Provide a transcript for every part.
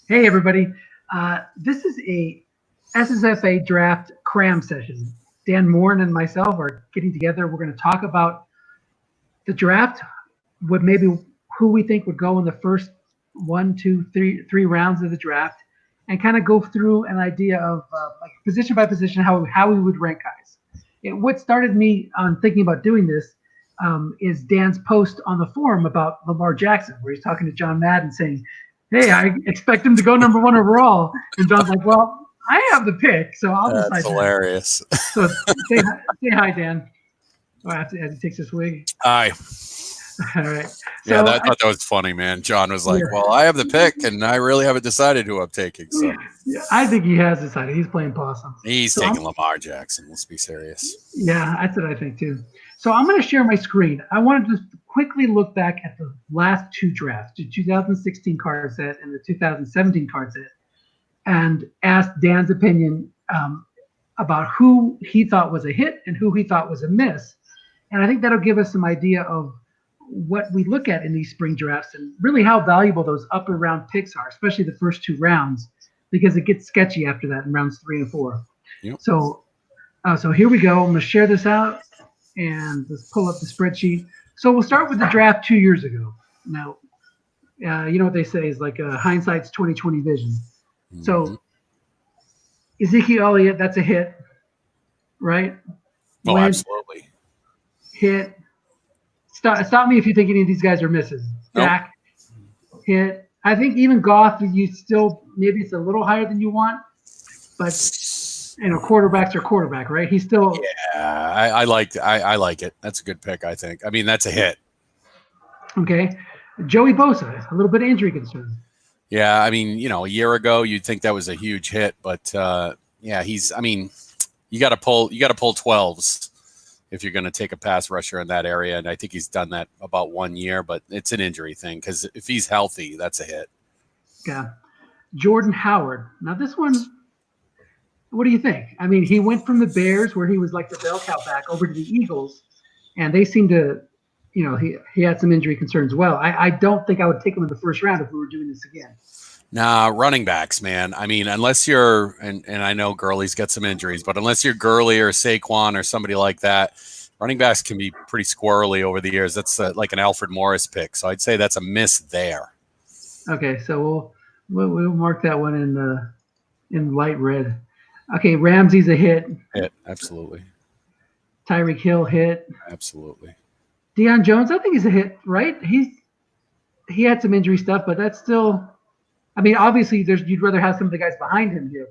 Hey, everybody. This is a SSFA draft Cram session. Dan Moore and myself are getting together. We're going to talk about the draft, what maybe who we think would go in the first one, two, three rounds of the draft, and kind of go through an idea of like position by position how we would rank guys. What started me on thinking about doing this is Dan's post on the forum about Lamar Jackson, where he's talking to John Madden saying, "Hey, I expect him to go number one overall," and John's like, "Well, I have the pick, so I'll decide." That's hilarious. So say hi, Dan. Oh, as he takes his wig. Hi. All right. Yeah, I thought that was funny, man. John was like, "Well, I have the pick, and I really haven't decided who I'm taking." So yeah, I think he has decided. He's playing possum. He's taking Lamar Jackson. Let's be serious. Yeah, that's what I think too. So I'm going to share my screen. I want to just quickly look back at the last two drafts, the 2016 card set and the 2017 card set, and ask Dan's opinion about who he thought was a hit and who he thought was a miss. And I think that'll give us some idea of what we look at in these spring drafts and really how valuable those upper round picks are, especially the first two rounds, because it gets sketchy after that in rounds 3 and 4. Yep. So here we go. I'm going to share this out and let's pull up the spreadsheet. So we'll start with the draft 2 years ago. Now, you know what they say is like hindsight's 20/20 vision. Mm-hmm. So Ezekiel Elliott, that's a hit, right? Oh, absolutely. Hit. Stop me if you think any of these guys are misses. Dak, hit. I think even Goff, you still maybe it's a little higher than you want, but quarterbacks are quarterback, right? He's still. Yeah, I like it. That's a good pick, I think. I mean, that's a hit. Okay, Joey Bosa, a little bit of injury concern. Yeah, I mean, a year ago you'd think that was a huge hit, but yeah, he's. I mean, you got to pull 12s. If you're going to take a pass rusher in that area. And I think he's done that about 1 year, but it's an injury thing because if he's healthy, that's a hit. Yeah. Jordan Howard. Now this one, what do you think? I mean, he went from the Bears where he was like the bell cow back over to the Eagles, and they seemed to, he had some injury concerns as well. I don't think I would take him in the first round if we were doing this again. Nah, running backs, man. I mean, unless you're, and I know Gurley's got some injuries, but unless you're Gurley or Saquon or somebody like that, running backs can be pretty squirrely over the years. That's like an Alfred Morris pick. So I'd say that's a miss there. Okay, so we'll mark that one in light red. Okay, Ramsey's a hit. Hit, absolutely. Tyreek Hill, hit. Absolutely. Deion Jones, I think he's a hit, right? He had some injury stuff, but that's still. I mean, obviously, you'd rather have some of the guys behind him here,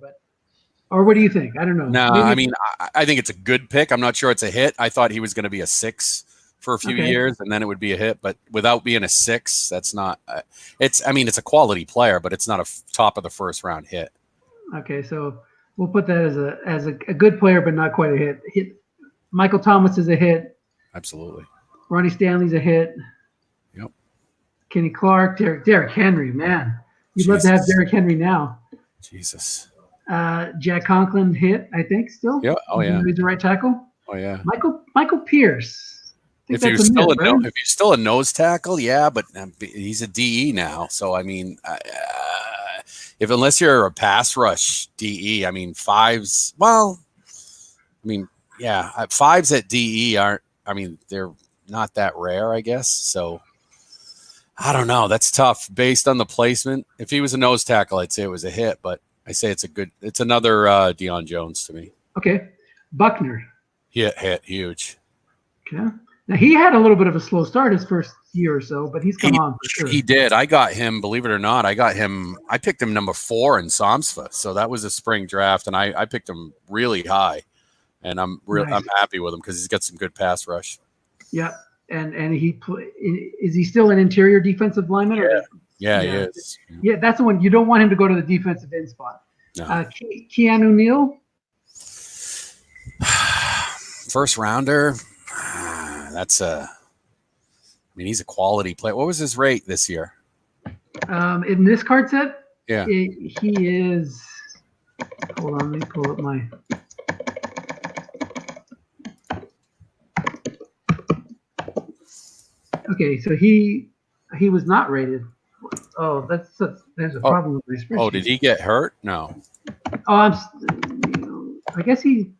or what do you think? I don't know. No, I mean, I think it's a good pick. I'm not sure it's a hit. I thought he was going to be a 6 for a few years, and then it would be a hit. But without being a 6, that's not. It's a quality player, but it's not a top of the first round hit. Okay, so we'll put that as a good player, but not quite a hit. Michael Thomas is a hit. Absolutely. Ronnie Stanley's a hit. Yep. Kenny Clark, Derrick Henry, man. You'd love to have Derrick Henry now. Jesus. Jack Conklin hit, I think, still. Yeah. Oh, yeah. He's the right tackle. Oh, yeah. Michael Pierce. If you're still a nose tackle, yeah, but he's a DE now. So, I mean, unless you're a pass rush DE, I mean, 5s, well, I mean, yeah, 5s at DE aren't, I mean, they're not that rare, I guess. So, I don't know. That's tough based on the placement. If he was a nose tackle, I'd say it was a hit, but I say it's another Deion Jones to me. Okay. Buckner. Hit, huge. Okay. Now, he had a little bit of a slow start his first year or so, but he's come on for sure. He did. I got him, believe it or not, I picked him number 4 in SOMSFA. So that was a spring draft, and I picked him really high. And I'm happy with him because he's got some good pass rush. Yeah. And is he still an interior defensive lineman? Yeah, he is. Yeah, that's the one. You don't want him to go to the defensive end spot. No. Keanu Neal? First rounder. He's a quality player. What was his rate this year? In this card set? Yeah. He is. Hold on, let me pull up my. Okay, so he was not rated. Oh, there's a Oh, problem with my spreadsheet. oh, did he get hurt? No. Oh, I guess he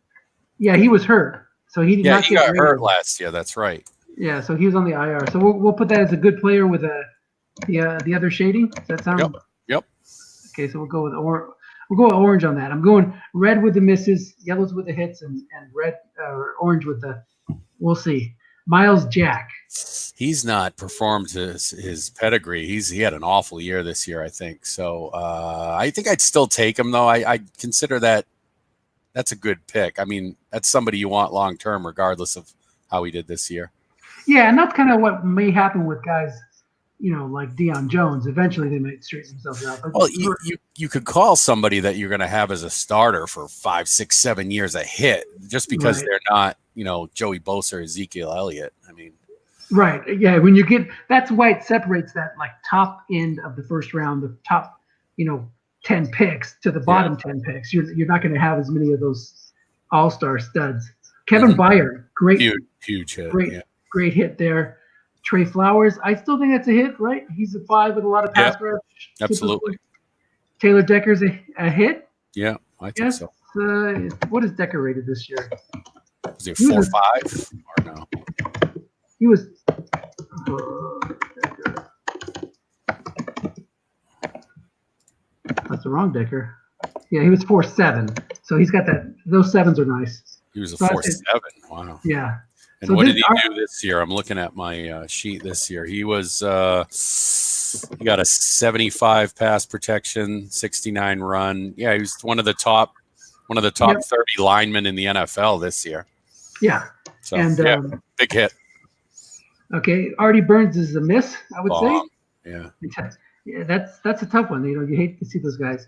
was hurt, so he did Yeah, not he get got hurt rated. last year. That's right. Yeah, so he was on the IR. So we'll put that as a good player with the other shading. Does that sound? Yep. Okay, so we'll go with orange on that. I'm going red with the misses, yellows with the hits, and red or orange with the. We'll see. Miles Jack. He's not performed to his pedigree. He had an awful year this year, I think. So I think I'd still take him, though. I consider that's a good pick. I mean, that's somebody you want long term, regardless of how he did this year. Yeah, and that's kind of what may happen with guys, like Deion Jones. Eventually, they might straighten themselves out. But Well, you could call somebody that you're going to have as a starter for 5, 6, 7 years a hit just because Right. they're not, Joey Bosa or Ezekiel Elliott. I mean, right, yeah. When you get that's why it separates that like top end of the first round, the top, 10 picks to the bottom 10 picks. You're not going to have as many of those all-star studs. Kevin Byard, great, huge hit. great hit there. Trey Flowers, I still think that's a hit, right? He's a 5 with a lot of pass rush. Absolutely. Typically. Taylor Decker's a hit. Yeah, I think so. What is Decker rated this year? Was he 4.5 or no? He was. That's the wrong Decker. Yeah, he was 4.7. So he's got that. Those 7s are nice. He was a 4.7. Wow. Yeah. And so what did he do this year? I'm looking at my sheet this year. He was he got a 75 pass protection, 69 run. Yeah, he was one of the top 30 linemen in the NFL this year. Yeah. So and big hit. Okay, Artie Burns is a miss, I would say. Yeah. Yeah, that's a tough one. You hate to see those guys.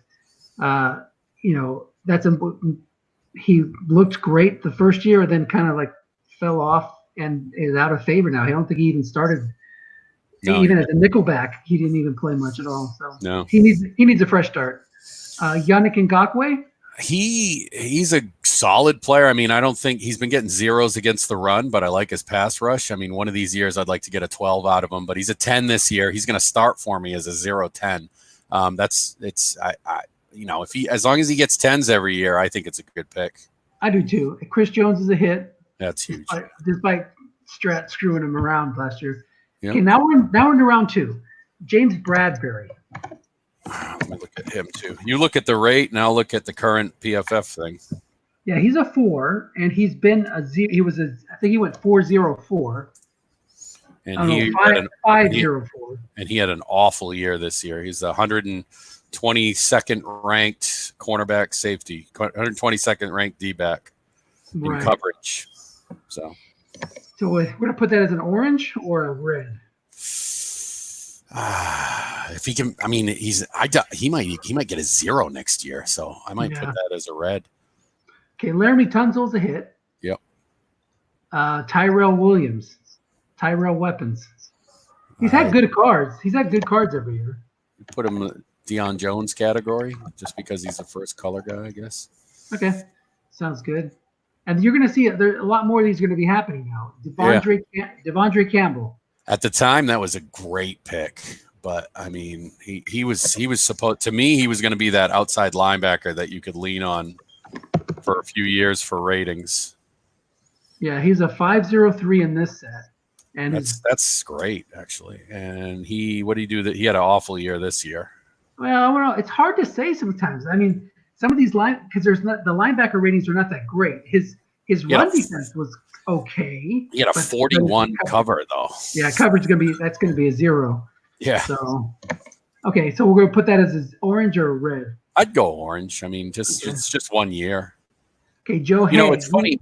He looked great the first year, and then kind of like fell off and is out of favor now. I don't think he even started. Even as a nickelback, he didn't even play much at all. So no, he needs a fresh start. Yannick Ngakoue. He's a solid player. I mean, I don't think he's been getting zeros against the run, but I like his pass rush. I mean, one of these years I'd like to get a 12 out of him, but he's a 10 this year. He's going to start for me as a 0-10. As long as he gets 10s every year, I think it's a good pick. I do too. Chris Jones is a hit. That's huge. Despite Strat screwing him around last year. Yep. Okay, now we're into round 2. James Bradbury. Let me look at him too. You look at the rate, and I'll look at the current PFF thing. Yeah, he's a 4, and he's been a 0. I think he went 4.04. And 5.04. And he had an awful year this year. He's 122nd ranked cornerback safety, 122nd ranked D-back in coverage. So we're gonna put that as an orange or a red. If he can, I mean, he might get a 0 next year, so I might put that as a red. Okay, Laramie Tunsil's a hit. Yep. Tyrell Williams, Tyrell Weapons. He's had good cards. He's had good cards every year. Put him in the Deion Jones category just because he's the first color guy, I guess. Okay, sounds good. And you're going to see there a lot more of these going to be happening now. Devondre Campbell. At the time, that was a great pick, but I mean, he was supposed to me. He was going to be that outside linebacker that you could lean on for a few years for ratings. Yeah, he's a 5.03 in this set, and that's great actually. And what did he do? That he had an awful year this year. Well, it's hard to say sometimes. I mean, some of these because the linebacker ratings are not that great. His run defense was okay. He had a 41 cover though. Yeah, coverage that's gonna be a 0. Yeah. So okay, so we're gonna put that as orange or red. I'd go orange. I mean, it's just 1 year. Okay, Joe. It's funny.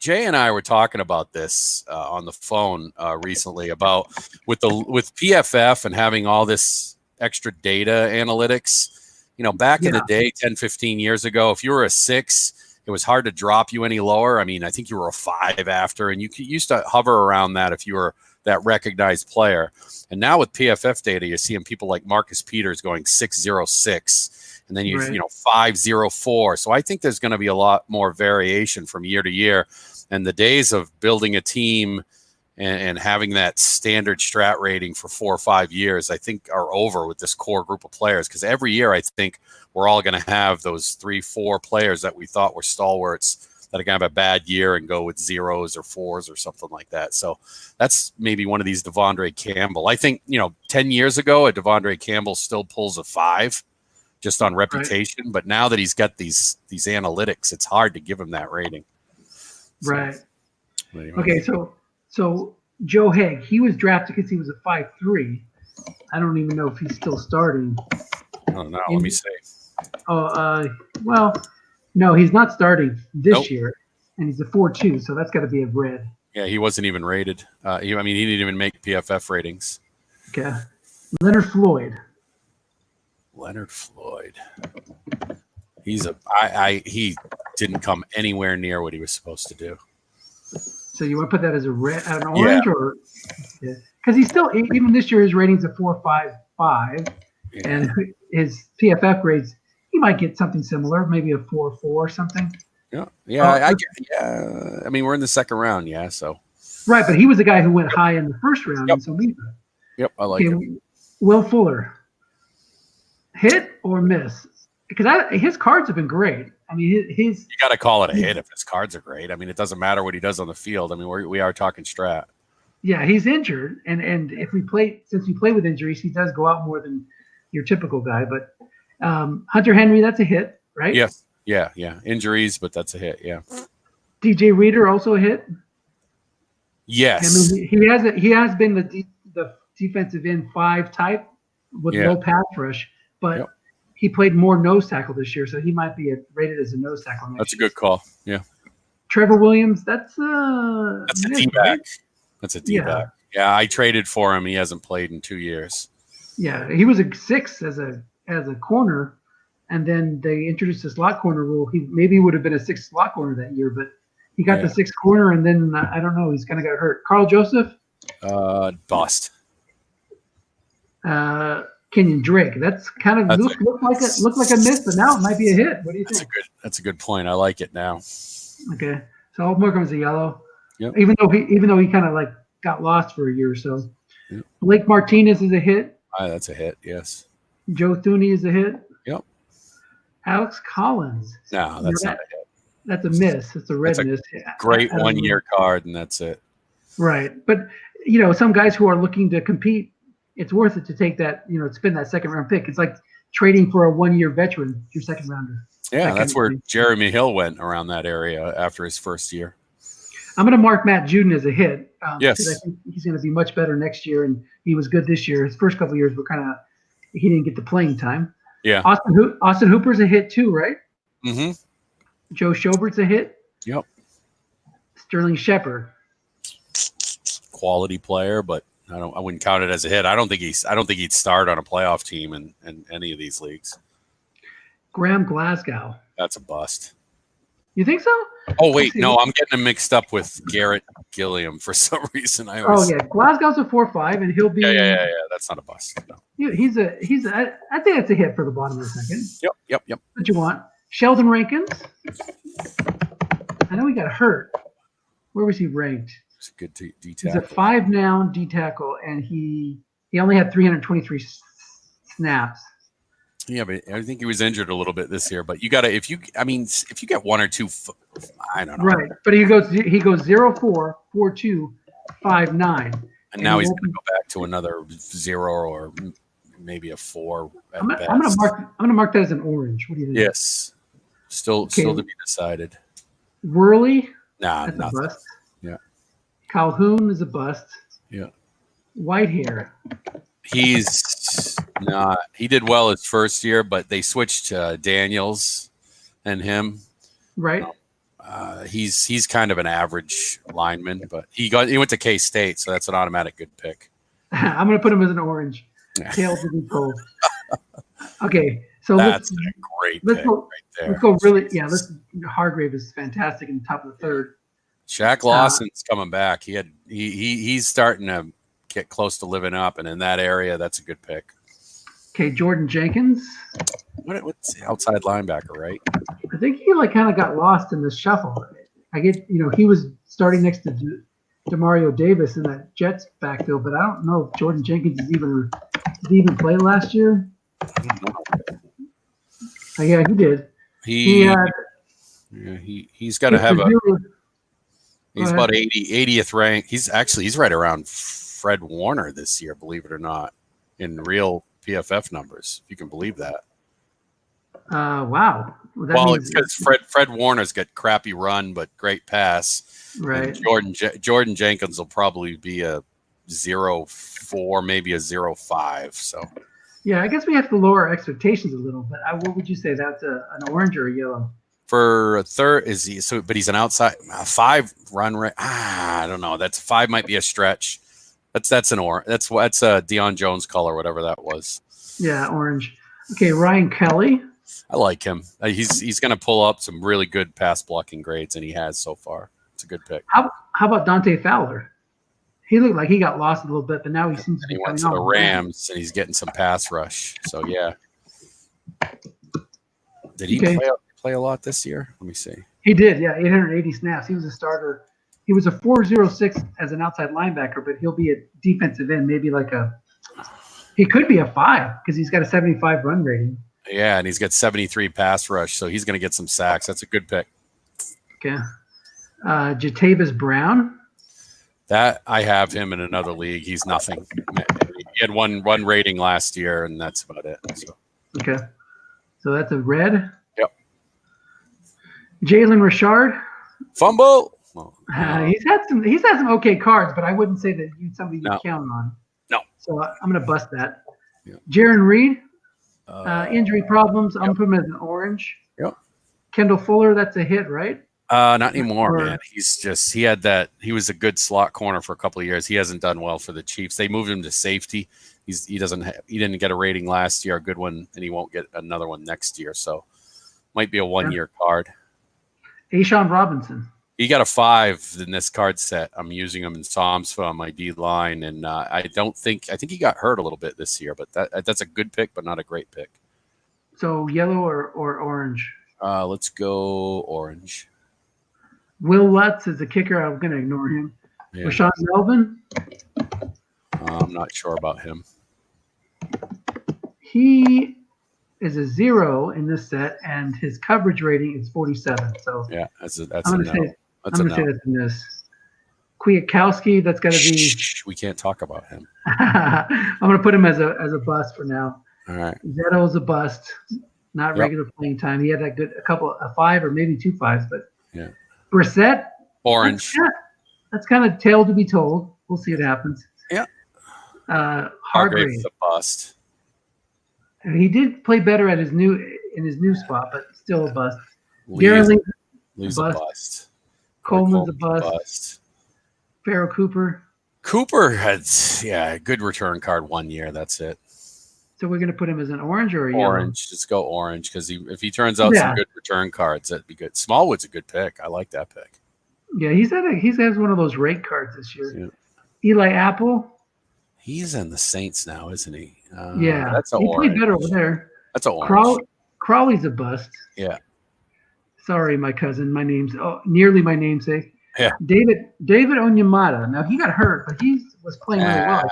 Jay and I were talking about this on the phone recently about with PFF and having all this extra data analytics. Back in the day, 10, 15 years ago, if you were a 6, it was hard to drop you any lower. I mean, I think you were a 5 after, and you used to hover around that if you were that recognized player. And now with PFF data, you're seeing people like Marcus Peters going 6.06, and then 5.04. So I think there's going to be a lot more variation from year to year. And the days of building a team and having that standard strat rating for 4 or 5 years, I think are over with this core group of players. Because every year, I think we're all going to have those 3-4 players that we thought were stalwarts that are going to have a bad year and go with 0s or 4s or something like that. So that's maybe one of these Devondre Campbell. I think, 10 years ago, a Devondre Campbell still pulls a 5 just on reputation. Right. But now that he's got these analytics, it's hard to give him that rating. So, right. Anyway. Okay, so Joe Haig, he was drafted because he was a 5'3". I don't even know if he's still starting. I don't know. Let me see. Well, no, he's not starting this year, and he's a 4'2", so that's got to be a red. Yeah, he wasn't even rated. He didn't even make PFF ratings. Okay. Leonard Floyd. He didn't come anywhere near what he was supposed to do. So you want to put that as an orange, or because he's still, even this year his rating's a 4.55, and his PFF grades, he might get something similar, maybe a 4.4 or something. Yeah. I mean, we're in the second round, so right, but he was the guy who went high in the first round. Yep. And so we, I like him. Will Fuller, hit or miss? Because his cards have been great. I mean, you got to call it a hit if his cards are great. I mean, it doesn't matter what he does on the field. I mean, we are talking strat. Yeah, he's injured, and since we play with injuries, he does go out more than your typical guy. But Hunter Henry, that's a hit, right? Yes. Yeah. Injuries, but that's a hit. Yeah. DJ Reader also a hit. Yes. I mean, he has been the defensive end 5 type with low pass rush, but he played more nose tackle this year, so he might be rated as a nose tackle. That's a good call. Yeah. Trevor Williams, that's a D-back. Right? That's a D-back. Yeah, I traded for him. He hasn't played in 2 years. Yeah, he was a 6 as a corner, and then they introduced the slot corner rule. He maybe would have been a 6 slot corner that year, but he got the 6 corner, and then I don't know. He's kind of got hurt. Carl Joseph, bust. Kenyon Drake. That's kind of looked like a miss, but now it might be a hit. What do you think? That's a good point. I like it now. Okay, so Altmore comes a yellow. Yep. Even though he kind of like got lost for a year or so. Yep. Blake Martinez is a hit. That's a hit. Yes. Joe Thuney is a hit. Yep. Alex Collins. No, that's not a hit. That's a miss. It's a red miss. Great 1 year card, and that's it. Right, but some guys who are looking to compete, it's worth it to take that, spend that second round pick. It's like trading for a 1 year veteran, your second rounder. Yeah, that's where Jeremy Hill went around that area after his first year. I'm going to mark Matt Juden as a hit. Yes. Because I think he's going to be much better next year, and he was good this year. His first couple of years were he didn't get the playing time. Yeah. Austin Hooper's a hit too, right? Mm-hmm. Joe Schobert's a hit. Yep. Sterling Shepard. Quality player, but I wouldn't count it as a hit. I don't think he'd start on a playoff team in any of these leagues. Graham Glasgow. That's a bust. You think so? Oh wait, no, I'm getting him mixed up with Garrett Gilliam for some reason. Glasgow's a 4.5, and he'll be. Yeah. That's not a bust. No. I think that's a hit for the bottom of the second. Yep. What you want? Sheldon Rankins. I know he got hurt. Where was he ranked? It's a good D He's tackle. a 5 noun D tackle, and he only had 323 snaps. Yeah, but I think he was injured a little bit this year. But you got to if you get 1 or 2, I don't know. Right, but he goes 0-4, 4-2, 5-9, and now he's going to go back to another 0 or maybe a 4. I'm gonna mark that as an orange. What do you think? Yes, still to be decided. Worley, that's a bust. Yeah. Calhoun is a bust. Yeah. Whitehair. He's not. He did well his first year, but they switched to Daniels and him. Right. He's kind of an average lineman, but he went to K-State, so that's an automatic good pick. I'm going to put him as an orange. Tails to be cold. Okay, so that's a great pick right there. Let's go really. Yeah, Hargrave is fantastic in the top of the third. Shaq Lawson's coming back. He's starting to get close to living up, and in that area, that's a good pick. Okay, Jordan Jenkins. What's the outside linebacker, right? I think he kind of got lost in the shuffle. I get he was starting next to Demario Davis in that Jets backfield, but I don't know if Jordan Jenkins did he even play last year. Oh, yeah, he did. He's got to have he's about 80th rank. He's right around Fred Warner this year, believe it or not, in real PFF numbers, if you can believe that. Wow. Well, it's because Fred Warner's got crappy run, but great pass. Right. And Jordan Jenkins will probably be a 0.4, maybe a 0.5. So. Yeah, I guess we have to lower our expectations a little. But what would you say? That's an orange or a yellow? For a third, is he so? But he's an outside 5 run rate. I don't know. That's 5 might be a stretch. That's an orange. That's a Deion Jones color, whatever that was. Yeah, orange. Okay, Ryan Kelly. I like him. He's going to pull up some really good pass blocking grades, and he has so far. It's a good pick. How about Dante Fowler? He looked like he got lost a little bit, but now he seems to be went to the Rams, and he's getting some pass rush. So yeah. Did he play a lot this year? Let me see. He did, yeah, 880 snaps. He was a starter. He was a 4.06 as an outside linebacker, but he'll be a defensive end, maybe he could be a 5 because he's got a 75 run rating. Yeah, and he's got 73 pass rush, so he's going to get some sacks. That's a good pick. Okay. Jatavis Brown. That I have him in another league. He's nothing. He had one rating last year, and that's about it. So. Okay. So that's a red. Yep. Jalen Richard. Fumble. He's had some okay cards, but I wouldn't say that he's somebody you count on. No. So I'm going to bust that. Yep. Jaron Reed. Injury problems. I'm putting him as an orange. Yep. Kendall Fuller. That's a hit, right? Not anymore, man. He was a good slot corner for a couple of years. He hasn't done well for the Chiefs. They moved him to safety. He didn't get a rating last year, a good one, and he won't get another one next year. So might be a 1-year card. A'Shawn Robinson. He got a 5 in this card set. I'm using him in Psalms on my D line, and I think he got hurt a little bit this year, but that's a good pick, but not a great pick. So yellow or orange? Let's go orange. Will Lutz is a kicker. I'm going to ignore him. Yeah. Rashawn Melvin. I'm not sure about him. He is a 0 in this set, and his coverage rating is 47. So yeah, that's a no. I'm going to say that's in this. Kwiatkowski, that's got to be. We can't talk about him. I'm going to put him as a bust for now. All right. Zeto's a bust, not regular playing time. He had a 5 or maybe 2 5s, but yeah. Brissett, orange. That's kind of tale to be told. We'll see what happens. Yeah. Hargrave's a bust. And he did play better in his new spot, but still a bust. Lee's a bust. Coleman's a bust. Pharaoh Cooper. Cooper had a good return card 1 year. That's it. So we're going to put him as an orange or a yellow? Orange. Just go orange because if he turns out some good return cards, that'd be good. Smallwood's a good pick. I like that pick. Yeah, he's has one of those rate cards this year. Yeah. Eli Apple. He's in the Saints now, isn't he? Yeah, that's he played better over there. That's an orange. Crawley's a bust. Yeah. Sorry, my cousin. My name's nearly my namesake. Yeah. David Onyemata. Now he got hurt, but he was playing really well.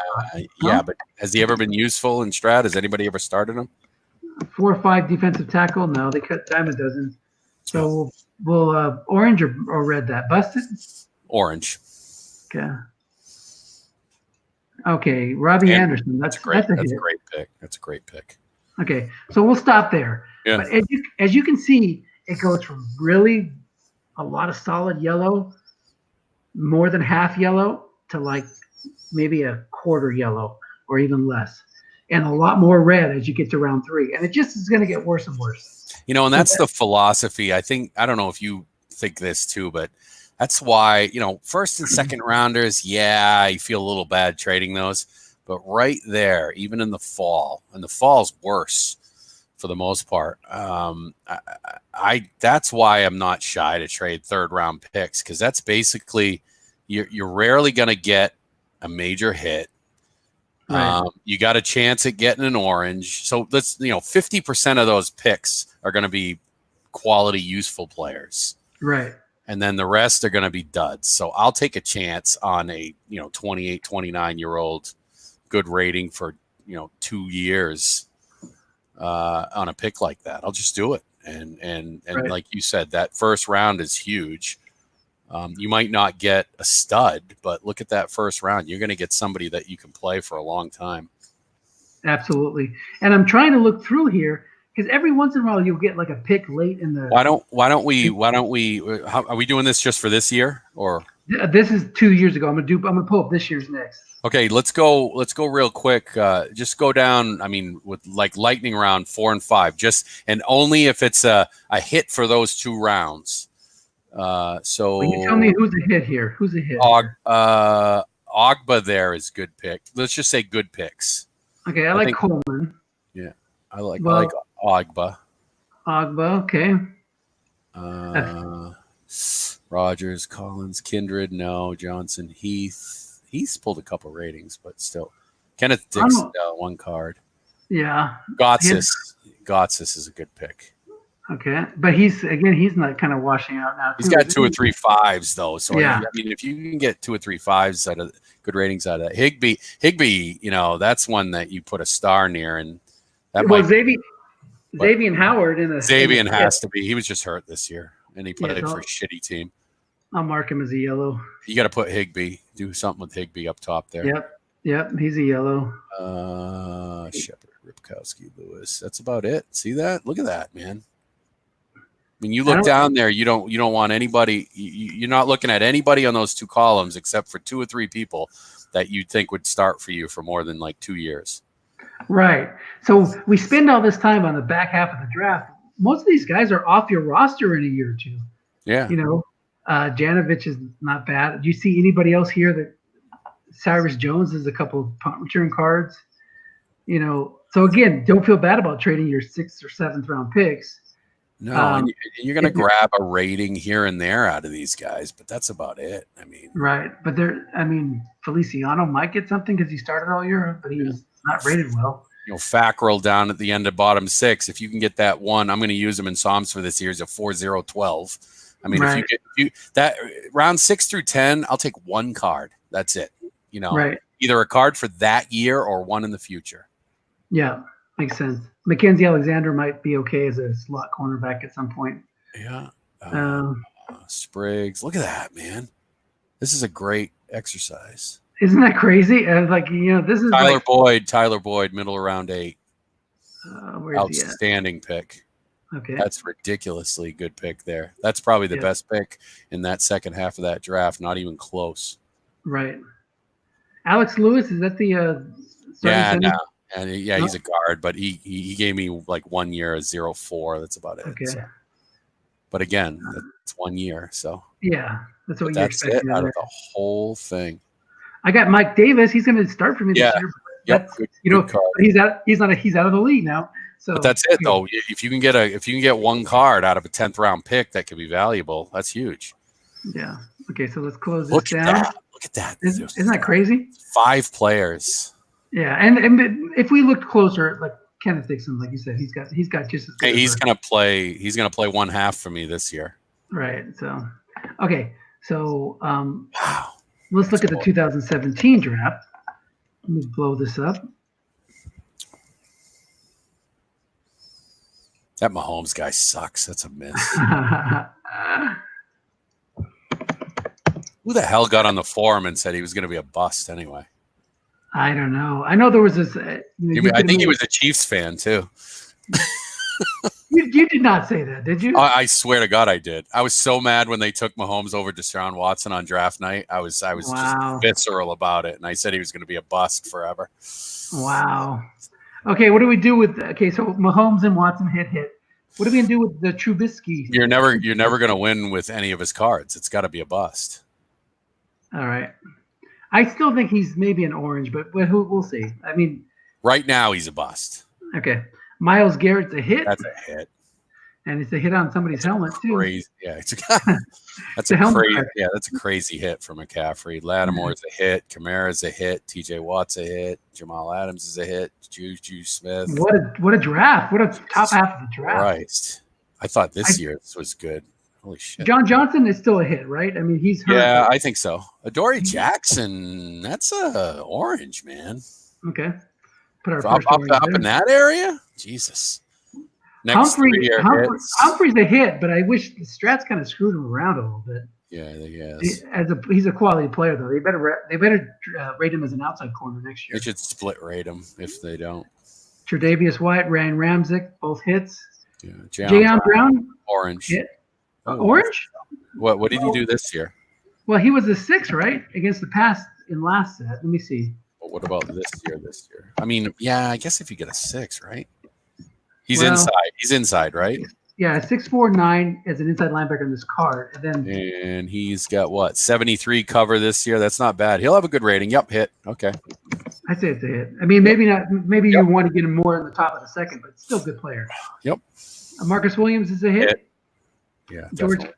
Yeah, but has he ever been useful in Strat? Has anybody ever started him? 4 or 5 defensive tackle. No, they cut Diamond doesn't. So we'll orange or red that. Busted? Orange. Okay, Robbie Anderson. That's a great pick. That's a great pick. Okay, so we'll stop there. Yeah. But as you can see, it goes from really a lot of solid yellow, more than half yellow, to maybe a quarter yellow or even less, and a lot more red as you get to round 3. And it just is going to get worse and worse. And that's the philosophy. I don't know if you think this too, but that's why, first and second rounders, you feel a little bad trading those. But right there, even in the fall, and the fall's worse for the most part, that's why I'm not shy to trade third-round picks, because that's basically you're rarely going to get a major hit. Right. You got a chance at getting an orange. So let's 50% of those picks are going to be quality, useful players. Right. and then the rest are going to be duds. So I'll take a chance on a 28, 29-year-old good rating for 2 years on a pick like that. I'll just do it. And Right. like you said, that first round is huge. You might not get a stud, but look at that first round. You're going to get somebody that you can play for a long time. Absolutely. And I'm trying to look through here because every once in a while you'll get like a pick late in the. Why don't we? How, are we doing this just for this year or? This is 2 years ago. I'm gonna pull up this year's next. Okay, let's go real quick. Just go down. I mean, with like lightning round 4 and 5, and only if it's a hit for those 2 rounds. So Will you tell me who's a hit here? Who's a hit? Ogba there is good pick. Let's just say good picks. Okay, I like Coleman. Yeah, I like Ogba. Ogba, okay. Rogers, Collins, Kindred, no. Johnson, Heath's pulled a couple ratings, but still. Kenneth Dix, 1 card. Yeah. Gotsis is a good pick. Okay, but he's not kind of washing out now. He's got 2 or 3 5s though, so yeah. I mean, if you can get 2 or 3 5s out of good ratings out of that, Higbee, that's one that you put a star near, and that Xavier Howard in a Xavier has to be. He was just hurt this year, and he played for a shitty team. I'll mark him as a yellow. You got to put Higbee. Do something with Higbee up top there. Yep, he's a yellow. Shepard, Ripkowski, Lewis. That's about it. See that? Look at that, man. I mean, you look down there. You don't want anybody. You're not looking at anybody on those 2 columns except for 2 or 3 people that you think would start for you for more than like 2 years. Right. So we spend all this time on the back half of the draft. Most of these guys are off your roster in a year or 2. Yeah. Janovich is not bad. Do you see anybody else here that Cyrus Jones is a couple of punt return cards? So again, don't feel bad about trading your 6th or 7th round picks. No, and you're going to grab a rating here and there out of these guys, but that's about it. I mean, right. But Feliciano might get something because he started all year, but he's not rated well. Fackrell down at the end of bottom 6. If you can get that one, I'm going to use him in Psalms for this year as a 4-0-12. I mean, right. if you that round 6 through 10, I'll take 1 card. That's it. Right. Either a card for that year or one in the future. Yeah, makes sense. Mackenzie Alexander might be okay as a slot cornerback at some point. Yeah. Spriggs. Look at that, man. This is a great exercise. Isn't that crazy? This is Tyler Boyd, middle of round 8. Outstanding pick. Okay. That's ridiculously good pick there. That's probably the best pick in that second half of that draft. Not even close. Right. Alex Lewis, is that the no. And he's a guard, but he gave me like 1 year a 0.4. That's about it. Okay. So. But again, it's 1 year, so that's what that's it out of the whole thing. I got Mike Davis. He's going to start for me this year. Yep. Good card. He's out of the league now. So, but that's it though. If you can get 1 card out of a 10th round pick that could be valuable, that's huge. Yeah. Okay, so let's close this down. Look at that. Isn't that crazy? 5 players. Yeah, and if we looked closer, like Kenneth Dixon, like you said, he's got just as good. He's gonna play 1/2 for me this year. Right. So okay. So wow. Let's look at the 2017 draft. Let me blow this up. That Mahomes guy sucks. That's a miss. Who the hell got on the forum and said he was going to be a bust anyway? I don't know. I know there was this. I think he was a Chiefs fan too. You did not say that, did you? I swear to God, I did. I was so mad when they took Mahomes over Deshaun Watson on draft night. I was just visceral about it, and I said he was going to be a bust forever. Wow. Okay, what do we do with? Okay, so Mahomes and Watson hit. What are we gonna do with the Trubisky? You're never going to win with any of his cards. It's got to be a bust. All right. I still think he's maybe an orange, but we'll see. I mean, right now he's a bust. Okay. Myles Garrett's a hit. That's a hit. And it's a hit on somebody's helmet too. Crazy. Yeah, that's a crazy hit for McCaffrey. Lattimore's a hit. Kamara's a hit. TJ Watt's a hit. Jamal Adams is a hit. Juju Smith. What a draft. What a top half of the draft. Christ. I thought this year was good. Holy shit. John Johnson is still a hit, right? I mean, he's hurt. Yeah, I think so. Adoree Jackson, that's a orange, man. Okay. Put our Up, first orange up there. in that area? Jesus. Next Humphrey's a hit, but I wish the Strats kind of screwed him around a little bit. Yeah, yes. He's a quality player, though. They better rate him as an outside corner next year. They should split rate him if they don't. Tre'Davious White, Ryan Ramczyk, both hits. Yeah, Jayon Brown, orange. Hit. Orange? What did he do this year? Well, he was a 6, right? Against the Pass in last set. Let me see. But what about this year? I mean, yeah, I guess if you get a 6, right? He's inside. He's inside, right? Yeah, 6'4", as an inside linebacker in this card. And he's got what? 73 cover this year. That's not bad. He'll have a good rating. Yep, hit. Okay. I'd say it's a hit. I mean, maybe not. Maybe you want to get him more in the top of the second, but still a good player. Yep. Marcus Williams is a hit. Yeah.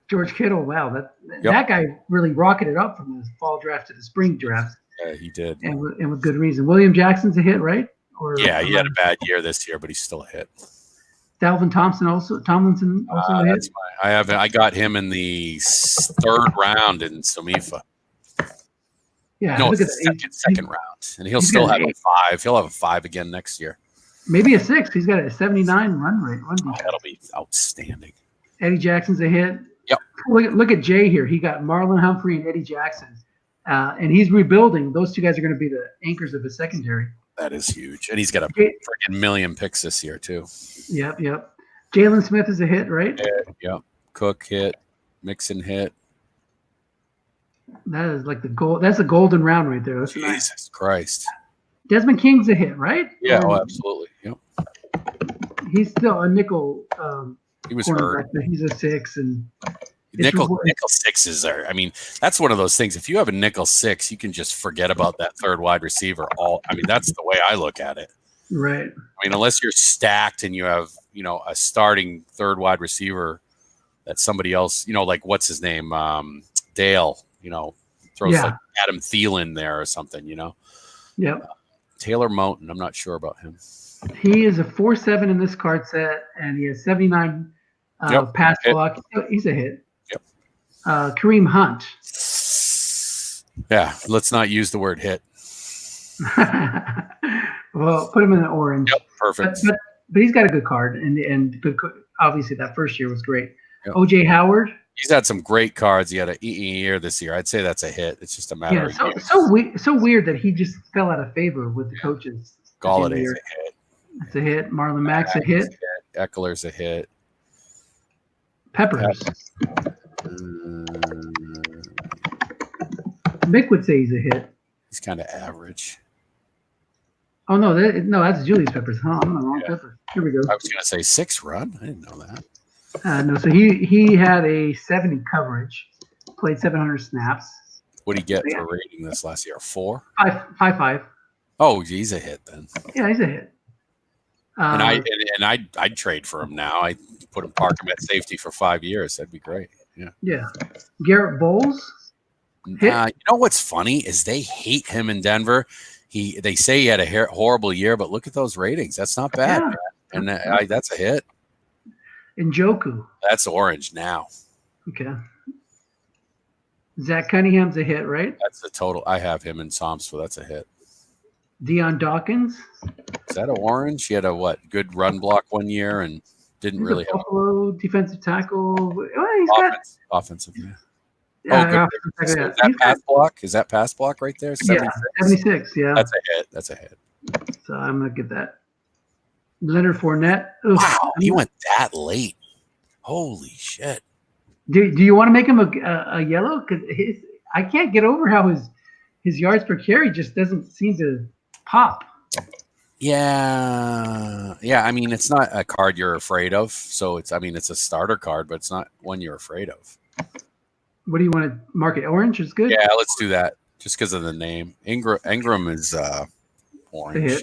George Kittle. Wow, that guy really rocketed up from the fall draft to the spring draft. Yeah, he did. And with good reason. William Jackson's a hit, right? He had a bad year this year, but he's still a hit. Dalvin Tomlinson also a hit. I got him in the 3rd round in Somifa. Yeah, no, second round, and he'll still have a 5. He'll have a 5 again next year. Maybe a 6. He's got a 79 run rate. That'll be outstanding. Eddie Jackson's a hit. Yep. Look at Jay here. He got Marlon Humphrey and Eddie Jackson, and he's rebuilding. Those two guys are going to be the anchors of the secondary. That is huge, and he's got a freaking million picks this year too. Yep. Jalen Smith is a hit, right? Yep. Cook hit. Mixon hit. That is like the gold. That's a golden round right there. That's Jesus nice. Christ. Desmond King's a hit, right? Yeah, absolutely. Yep. He's still a nickel. He was hurt. He's a 6, and nickel 6s are. I mean, that's one of those things. If you have a nickel 6, you can just forget about that third wide receiver. That's the way I look at it. Right. I mean, unless you're stacked and you have, a starting third wide receiver that somebody else, like what's his name, Dale, throws like Adam Thielen there or something, Yep. Taylor Moton, I'm not sure about him. He is a 4.7 in this card set, and he has 79 pass block. He's a hit. Yep. Kareem Hunt. Yeah, let's not use the word hit. Well, put him in the orange. Yep, perfect. But he's got a good card, and good. Obviously, that first year was great. Yep. OJ Howard. He's had some great cards. He had an year this year. I'd say that's a hit. It's just a matter of years. So weird that he just fell out of favor with the coaches. Galladay's a hit. It's a hit. Marlon Mack's a hit. Eckler's a hit. Peppers. Mick would say he's a hit. He's kind of average. Oh no, that's Julius Peppers. Huh? I'm on the wrong Pepper. Here we go. I was going to say 6 run. I didn't know that. No, so he had a 70 coverage, played 700 snaps. What did he get for rating this last year? 4? 5.5. Oh, he's a hit then. Yeah, he's a hit. And I'd trade for him now. I park him at safety for 5 years. That'd be great. Yeah. Yeah. Garrett Bowles. What's funny is they hate him in Denver. They say he had a horrible year, but look at those ratings. That's not bad. Yeah. And that's a hit. Njoku. That's orange now. Okay. Zach Cunningham's a hit, right? That's a total. I have him in Psalms, so that's a hit. Deion Dawkins. Is that an orange? He had a good run block one year and didn't really have Buffalo defensive tackle. Well, offensive. Yeah. Is that pass block? Is that pass block right there? 76? Yeah, 76. Yeah. That's a hit. So I'm gonna get that. Leonard Fournette. Wow, he went that late. Holy shit. Do you want to make him a yellow? Because I can't get over how his yards per carry just doesn't seem to pop. Yeah. I mean, it's not a card you're afraid of. So it's a starter card, but it's not one you're afraid of. What do you want to mark it? Orange is good. Yeah, let's do that. Just because of the name. Ingram is orange.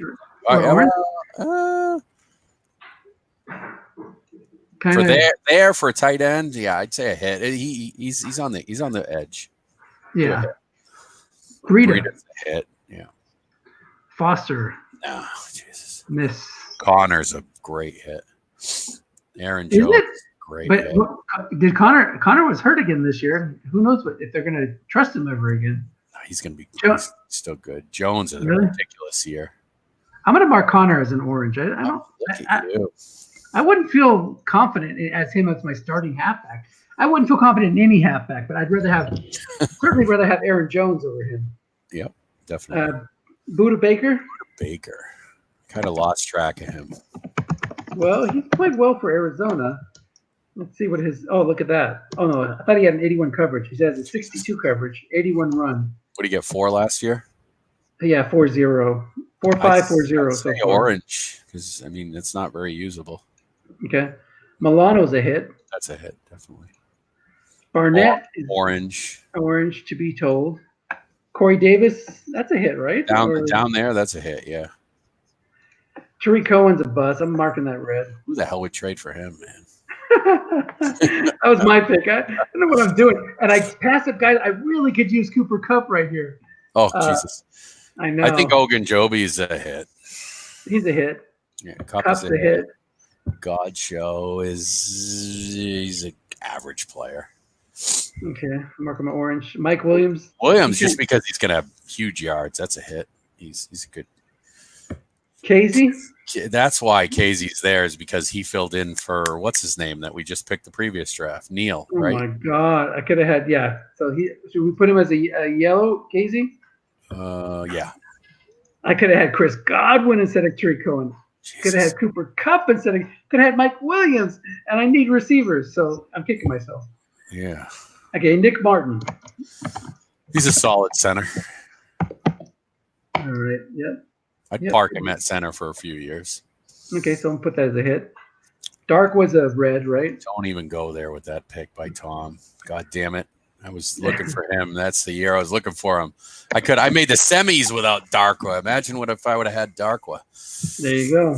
For a tight end, yeah, I'd say a hit. He's on the edge. Yeah. Breeda's a hit. Yeah. Foster. Oh, Jesus. Miss. Connor's a great hit. Aaron Jones, great. But did Connor was hurt again this year? Who knows if they're going to trust him ever again? He's going to be he's still good. Jones is a ridiculous year. I'm going to mark Connor as an orange. I wouldn't feel confident as him as my starting halfback. I wouldn't feel confident in any halfback, but I'd certainly rather have Aaron Jones over him. Yep, definitely. Buda Baker. Kind of lost track of him. Well, he played well for Arizona. Let's see what his. Oh, look at that. Oh no, I thought he had an 81 coverage. He has a 62 coverage, 81 run. What did he get? 4 last year? Yeah, 4-0. 4-5-4-0. So orange, because I mean it's not very usable. Okay, Milano's a hit. That's a hit, definitely. Barnett is orange. Orange to be told. Corey Davis, that's a hit, right? Down there, that's a hit. Yeah. Tariq Cohen's a bust. I'm marking that red. Who the hell would trade for him, man? That was my pick. I don't know what I'm doing. And I passed up guys. I really could use Cooper Kupp right here. Oh, Jesus. I know. I think Ogunjobi's a hit. He's a hit. Yeah, Kupp's a hit. Godshow he's an average player. Okay. I'm marking my orange. Mike Williams. Just because he's going to have huge yards. That's a hit. He's a good. Casey? That's why Casey's there, is because he filled in for what's his name that we just picked the previous draft, Neil. Oh right? My God, I could have had So should we put him as a yellow, Casey? Yeah. I could have had Chris Godwin instead of Tariq Cohen. Could have had Cooper Kupp instead of. Could have had Mike Williams, and I need receivers, so I'm kicking myself. Yeah. Okay, Nick Martin. He's a solid center. All right. Yep. I'd park him at center for a few years. Okay, so I'm put that as a hit. Dark was a red, right? Don't even go there with that pick by Tom. God damn it. I was looking for him. That's the year I was looking for him. I made the semis without Darkwa. Imagine if I would have had Darkwa. There you go.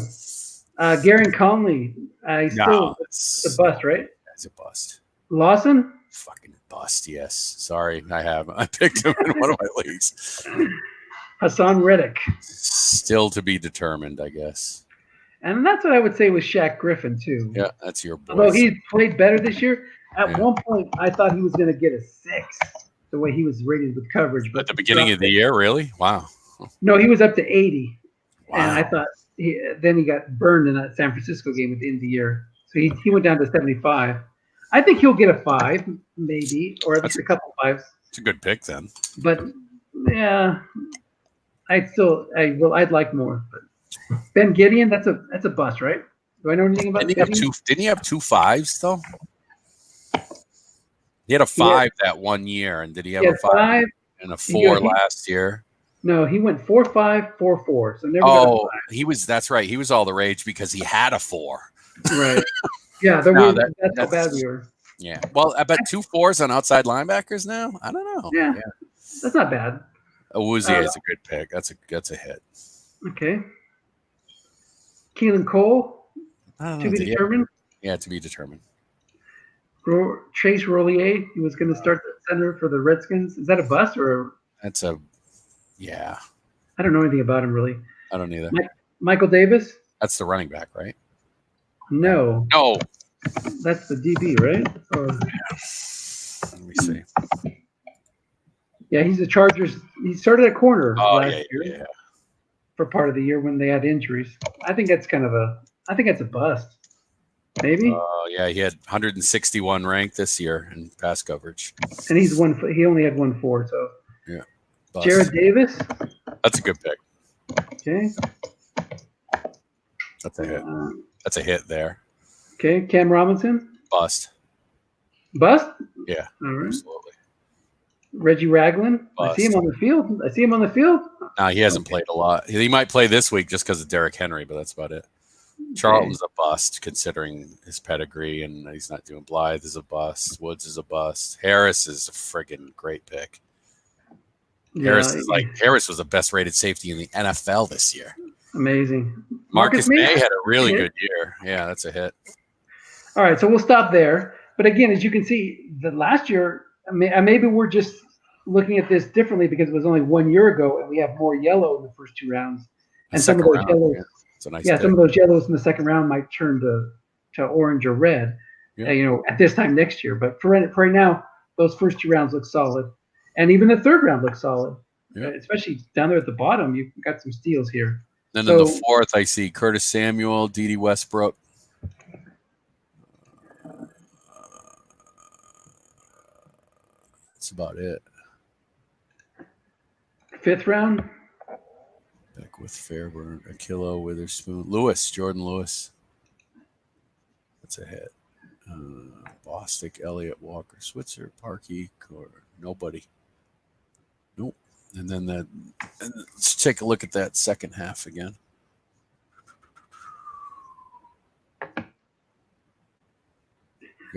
Garen Conley. It's a bust, right? That's a bust. Lawson? Fucking bust, yes. Sorry, I picked him in one of my leagues. Hassan Reddick. Still to be determined, I guess. And that's what I would say with Shaq Griffin, too. Yeah, that's your boy. Although he played better this year, at one point I thought he was going to get a 6, the way he was rated with coverage. But at the beginning of the year, really? Wow. No, he was up to 80. Wow. And I thought then he got burned in that San Francisco game at the end of the year. So he went down to 75. I think he'll get a 5, maybe, or at least a couple 5s. It's a good pick then. But yeah, I'd like more. But Ben Gideon, that's a bust, right? Do I know anything about Didn't he have 2 5s though? He had a 5 that one year, and did he have a 5 and a 4 last year? No, he went 4-5, 4-4. So never. He was. That's right. He was all the rage because he had a 4. Right. Yeah, that's how bad we were. Yeah. Well, I bet 2 4s on outside linebackers now. I don't know. Yeah. That's not bad. Awuzie is a good pick. That's a hit. Okay. Keelan Cole, to be determined. Yeah, to be determined. Chase Rollier, he was going to start the center for the Redskins. Is that a bust or? That's yeah. I don't know anything about him really. I don't either. Michael Davis. That's the running back, right? No. No. That's the DB, right? Let me see. Yeah, he's the Chargers. He started at corner last year. Yeah. For part of the year when they had injuries. I think that's a bust. Maybe. Yeah, he had 161 ranked this year in pass coverage. And he only had 1-4, so. Yeah. Bust. Jared Davis. That's a good pick. Okay. That's a hit. That's a hit there. Okay, Cam Robinson. Bust. Bust? Yeah. All right. Absolutely. Reggie Ragland. Bust. I see him on the field. No, he hasn't played a lot. He might play this week just because of Derrick Henry, but that's about it. Charlton's a bust considering his pedigree, and he's not doing. Blythe is a bust. Woods is a bust. Harris is a friggin' great pick. Yeah, Harris was the best rated safety in the NFL this year. Amazing. Marcus May had a really good year. Yeah, that's a hit. All right, so we'll stop there. But again, as you can see, the last year, maybe we're just looking at this differently because it was only 1 year ago, and we have more yellow in the first 2 rounds. And some of those yellows, some of those yellows in the second round might turn to orange or red. at this time next year. But for right now, those first 2 rounds look solid, and even the 3rd round looks solid. Yeah. Especially down there at the bottom, you've got some steals here. Then in the 4th, I see Curtis Samuel, D.D. Westbrook. That's about it. 5th round. Beckwith, Fairburn, Akilo, Witherspoon, Jordan Lewis. That's a hit. Bostic, Elliott, Walker, Switzer, Parkey, nobody. Nope. And then let's take a look at that second half again.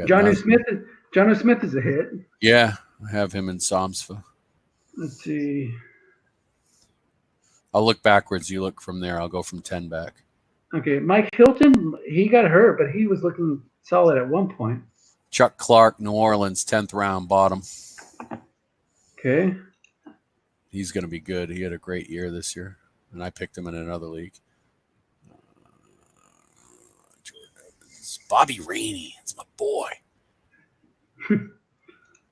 John Smith is a hit. Yeah, I have him in Somsfa. Let's see. I'll look backwards. You look from there. I'll go from 10 back. Okay, Mike Hilton, he got hurt, but he was looking solid at one point. Chuck Clark, New Orleans, 10th round, bottom. Okay. He's going to be good. He had a great year this year, and I picked him in another league. Bobby Rainey, it's my boy.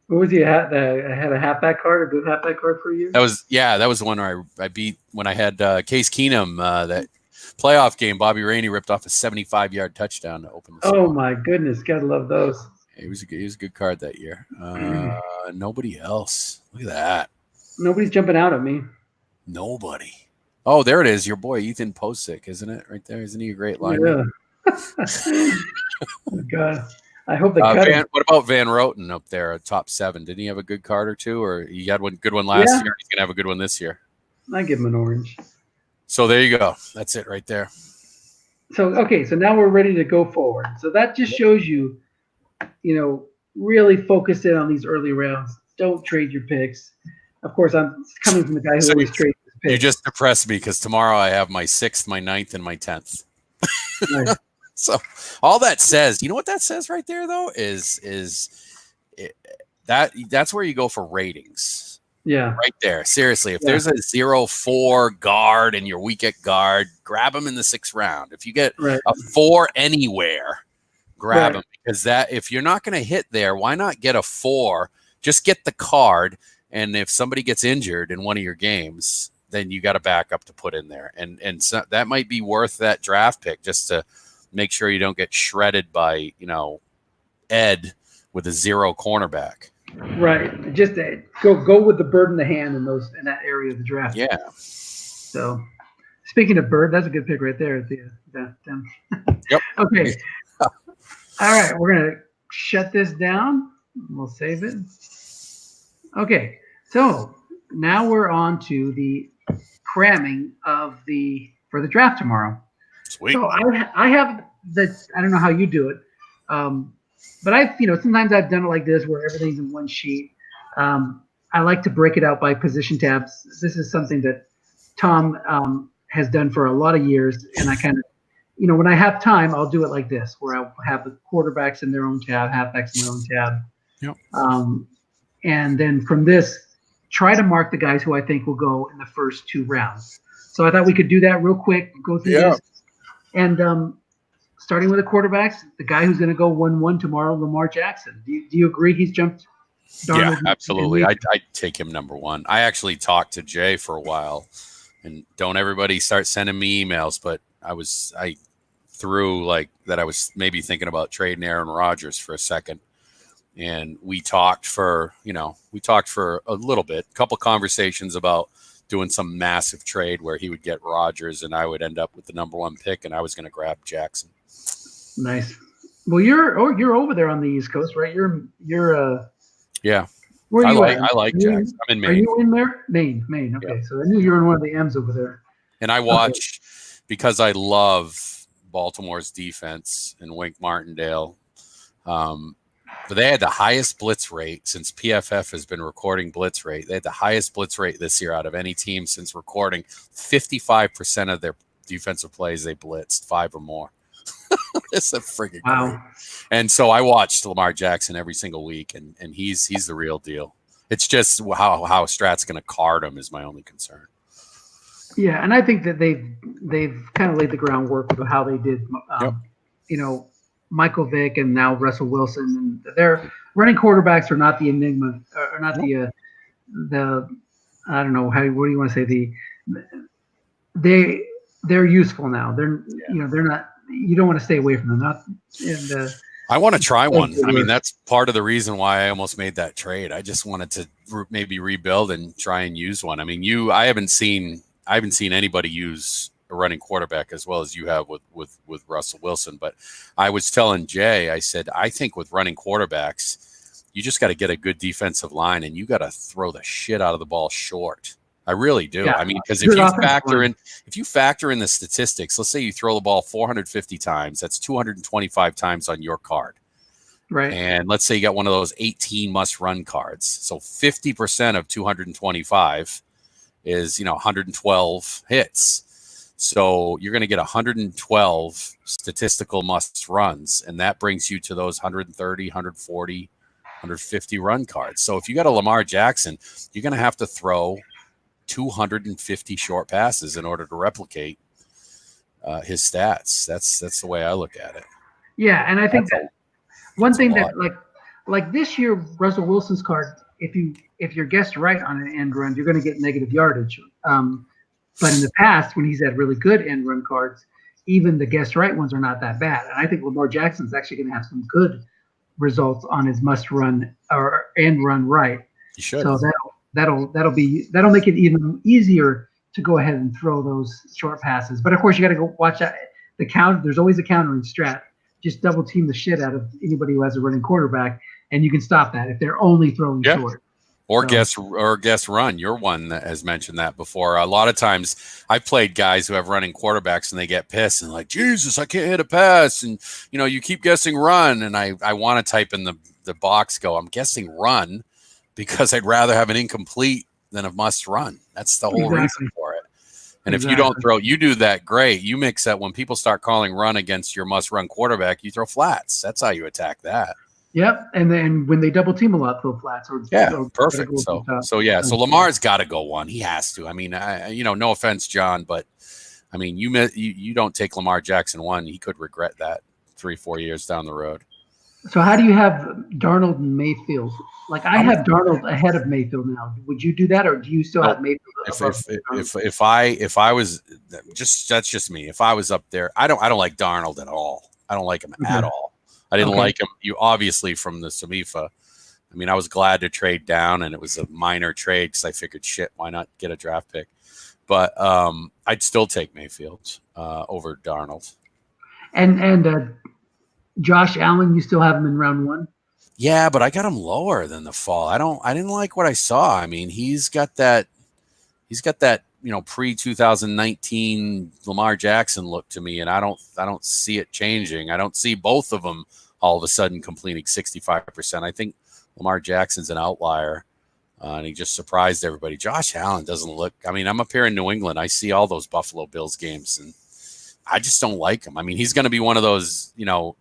What was he at? I had a halfback card, a good halfback card for you? That was the one where I beat when I had Case Keenum, that playoff game. Bobby Rainey ripped off a 75-yard touchdown to open the season. Oh, my goodness. Gotta love those. He was a good card that year. Nobody else. Look at that. Nobody's jumping out at me. Nobody. Oh, there it is. Your boy, Ethan Posick, isn't it? Right there. Isn't he a great lineman? Yeah. Oh, God. I hope they cut him. What about Van Roten up there at top 7? Didn't he have a good card or two? Or he had one good one last year? He's going to have a good one this year. I give him an orange. So there you go. That's it right there. So, okay. So now we're ready to go forward. So that just shows you, really focus in on these early rounds. Don't trade your picks. Of course, I'm coming from the guy who always trades his picks. You just depressed me because tomorrow I have my 6th, my 9th, and my 10th. Nice. So all that says, you know what that says right there though that's where you go for ratings. Yeah, right there. Seriously, if there's a 0-4 guard and your weak at guard, grab him in the 6th round. If you get a 4 anywhere, grab him, because if you're not going to hit there, why not get a 4? Just get the card, and if somebody gets injured in one of your games, then you got a backup to put in there, and so that might be worth that draft pick just to make sure you don't get shredded by, Ed with a 0 cornerback. Right. Just go with the bird in the hand in that area of the draft. Yeah. So, speaking of bird, that's a good pick right there. Yep. Okay. All right. We're going to shut this down. We'll save it. Okay. So, now we're on to the cramming for the draft tomorrow. Sweet. So I have I don't know how you do it, but sometimes I've done it like this where everything's in one sheet. I like to break it out by position tabs. This is something that Tom has done for a lot of years, and I kind of, when I have time, I'll do it like this, where I'll have the quarterbacks in their own tab, halfbacks in their own tab. Yep. And then from this, try to mark the guys who I think will go in the first 2 rounds. So I thought we could do that real quick, go through this. And starting with the quarterbacks, the guy who's going to go 1-1 tomorrow, Lamar Jackson. Do you agree he's jumped? Yeah, absolutely. I'd take him number 1. I actually talked to Jay for a while, and don't everybody start sending me emails, but I threw that I was maybe thinking about trading Aaron Rodgers for a second. And we talked for a little bit, a couple conversations about doing some massive trade where he would get Rodgers and I would end up with the number 1 pick, and I was going to grab Jackson. Nice. Well, you're over there on the East Coast, right? You're yeah. Where are you at? I like Jackson. I'm in Maine. Are you in there? Maine. Okay, yeah. So I knew you were in one of the M's over there. And I watch because I love Baltimore's defense and Wink Martindale. But they had the highest blitz rate since PFF has been recording blitz rate. They had the highest blitz rate this year out of any team since recording. 55% of their defensive plays they blitzed 5 or more. It's a freaking great. And so I watched Lamar Jackson every single week, and he's the real deal. It's just how Strat's going to card him is my only concern. Yeah, and I think that they've kind of laid the groundwork with how they did. Michael Vick and now Russell Wilson, and their running quarterbacks are not the enigma, are not the I don't know what do you want to say, they're useful now. They're not. You don't want to stay away from them. Not and I want to try one. I mean, that's part of the reason why I almost made that trade. I just wanted to maybe rebuild and try and use one. I mean, I haven't seen anybody use a running quarterback as well as you have with Russell Wilson. But I was telling Jay, I said, I think with running quarterbacks, you just got to get a good defensive line and you got to throw the shit out of the ball short. I really do. Yeah. I mean, because if you factor in the statistics, let's say you throw the ball 450 times, that's 225 times on your card. Right. And let's say you got one of those 18 must-run cards. So 50% of 225 is, 112 hits. So you're going to get 112 statistical must-runs, and that brings you to those 130, 140, 150 run cards. So if you got a Lamar Jackson, you're going to have to throw 250 short passes in order to replicate his stats. That's the way I look at it. Yeah, and I think that one thing that like this year, Russell Wilson's card, if you're guessed right on an end run, you're going to get negative yardage. But in the past, when he's had really good end run cards, even the guessed right ones are not that bad. And I think Lamar Jackson's actually going to have some good results on his must run or end run right. He should. So that'll make it even easier to go ahead and throw those short passes. But of course, you got to go watch out the count. There's always a counter in Strat. Just double team the shit out of anybody who has a running quarterback, and you can stop that if they're only throwing short. Or guess run. You're one that has mentioned that before. A lot of times I've played guys who have running quarterbacks and they get pissed and like, Jesus, I can't hit a pass. And, you keep guessing run. And I want to type in the box, I'm guessing run because I'd rather have an incomplete than a must run. That's the whole reason for it. And if you don't throw, you do that great. You mix that when people start calling run against your must run quarterback, you throw flats. That's how you attack that. Yep, and then when they double team a lot, throw flats. Perfect. So Lamar's got to go one. He has to. I mean, no offense, John, but I mean, you don't take Lamar Jackson one, he could regret that 3-4 years down the road. So how do you have Darnold and Mayfield? Like I have Darnold ahead of Mayfield now. Would you do that, or do you still have Mayfield? If I was that's just me. If I was up there, I don't like Darnold at all. I don't like him at all. I didn't like him. You obviously from the Samifa. I mean, I was glad to trade down, and it was a minor trade because I figured, shit, why not get a draft pick? But I'd still take Mayfield over Darnold. And Josh Allen, you still have him in round one? Yeah, but I got him lower than the fall. I didn't like what I saw. I mean, he's got that pre-2019 Lamar Jackson look to me, and I don't see it changing. I don't see both of them all of a sudden completing 65%. I think Lamar Jackson's an outlier, and he just surprised everybody. Josh Allen doesn't look – I mean, I'm up here in New England. I see all those Buffalo Bills games, and I just don't like him. I mean, he's going to be one of those –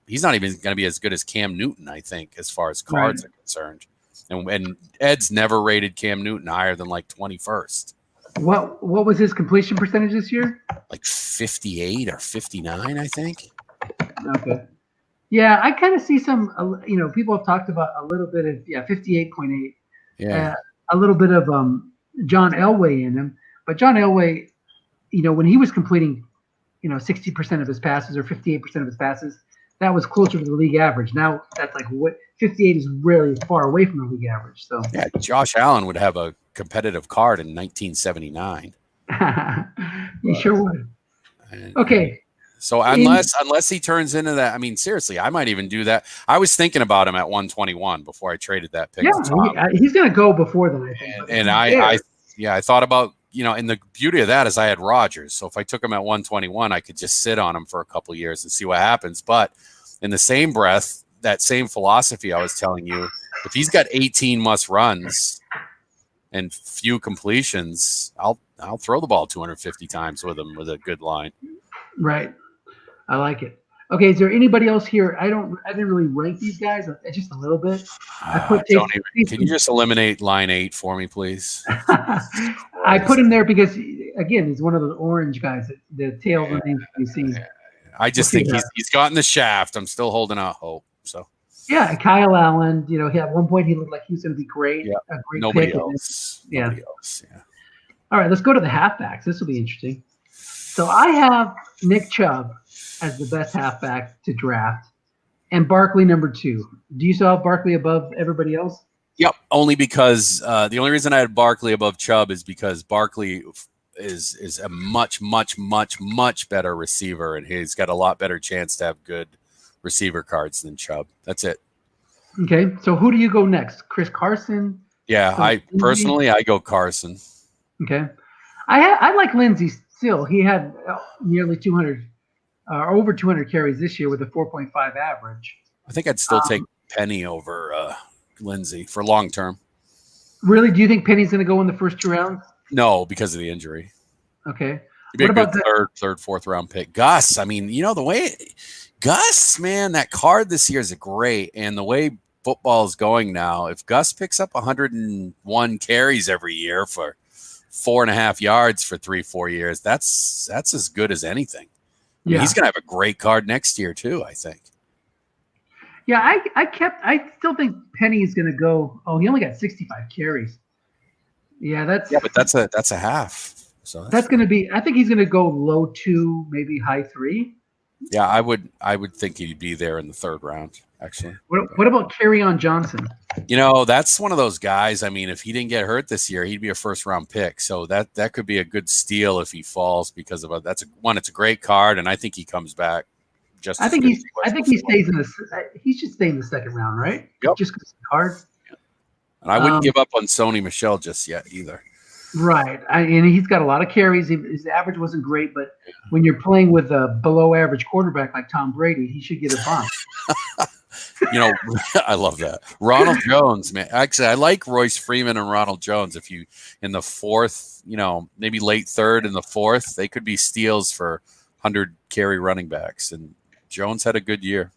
he's not even going to be as good as Cam Newton, I think, as far as cards are concerned. And Ed's never rated Cam Newton higher than like 21st. What was his completion percentage this year? Like 58 or 59, I think. Okay. Yeah, I kind of see some, people have talked about a little bit of, 58.8. Yeah. A little bit of John Elway in him. But John Elway, when he was completing, 60% of his passes or 58% of his passes, that was closer to the league average. Now that's like 58 is really far away from the league average. So yeah, Josh Allen would have a competitive card in 1979. He sure would. Okay. So unless he turns into that, I mean, seriously, I might even do that. I was thinking about him at 121 before I traded that pick. Yeah, he's going to go before then, I think. And I thought about, and the beauty of that is I had Rodgers. So if I took him at 121, I could just sit on him for a couple of years and see what happens. But in the same breath, that same philosophy I was telling you, if he's got 18 must runs and few completions, I'll throw the ball 250 times with him with a good line. Right. I like it. Okay, is there anybody else here? I didn't really rank these guys just a little bit. Can you just eliminate line 8 for me, please? I put him there because again, he's one of the orange guys, the tail of the names you see. I just think he's gotten the shaft. I'm still holding out hope. So yeah, Kyle Allen. At one point he looked like he was going to be great. Yeah, A great nobody pick. else. Nobody else. Yeah. All right, let's go to the halfbacks. This will be interesting. So I have Nick Chubb as the best halfback to draft, and Barkley number 2. Do you still have Barkley above everybody else? Yep. Only because the only reason I had Barkley above Chubb is because Barkley is a much, much, much, much better receiver, and he's got a lot better chance to have good receiver cards than Chubb. That's it. Okay. So who do you go next? Chris Carson? Yeah. I go Carson. Okay. I like Lindsey still. He had nearly 200 over 200 carries this year with a 4.5 average. I think I'd still take Penny over Lindsey for long term. Really? Do you think Penny's going to go in the first 2 rounds? No, because of the injury. Okay. He'd be a good third, fourth round pick. Gus, I mean, the way Gus, man, that card this year is great. And the way football is going now, if Gus picks up 101 carries every year for 4.5 yards for 3-4 years, that's as good as anything. I mean, he's going to have a great card next year too, I think. Yeah, I still think Penny is going to go. Oh, he only got 65 carries. Yeah, but that's a half. So that's going to be. I think he's going to go low 2, maybe high 3. Yeah, I would think he'd be there in the 3rd round. Actually, what about Kerryon Johnson? That's one of those guys. I mean, if he didn't get hurt this year, he'd be a 1st round pick. So that could be a good steal if he falls because of it's a great card, and I think he comes back. I think he stays in he should stay in the 2nd round, right? Yep. Just because of the card. And I wouldn't give up on Sony Michel just yet either. Right. And he's got a lot of carries. His average wasn't great, but when you're playing with a below average quarterback like Tom Brady, he should get a bump. I love that. Ronald Jones, man. Actually, I like Royce Freeman and Ronald Jones. If you in the 4th, maybe late 3rd and the 4th, they could be steals for 100 carry running backs. And Jones had a good year.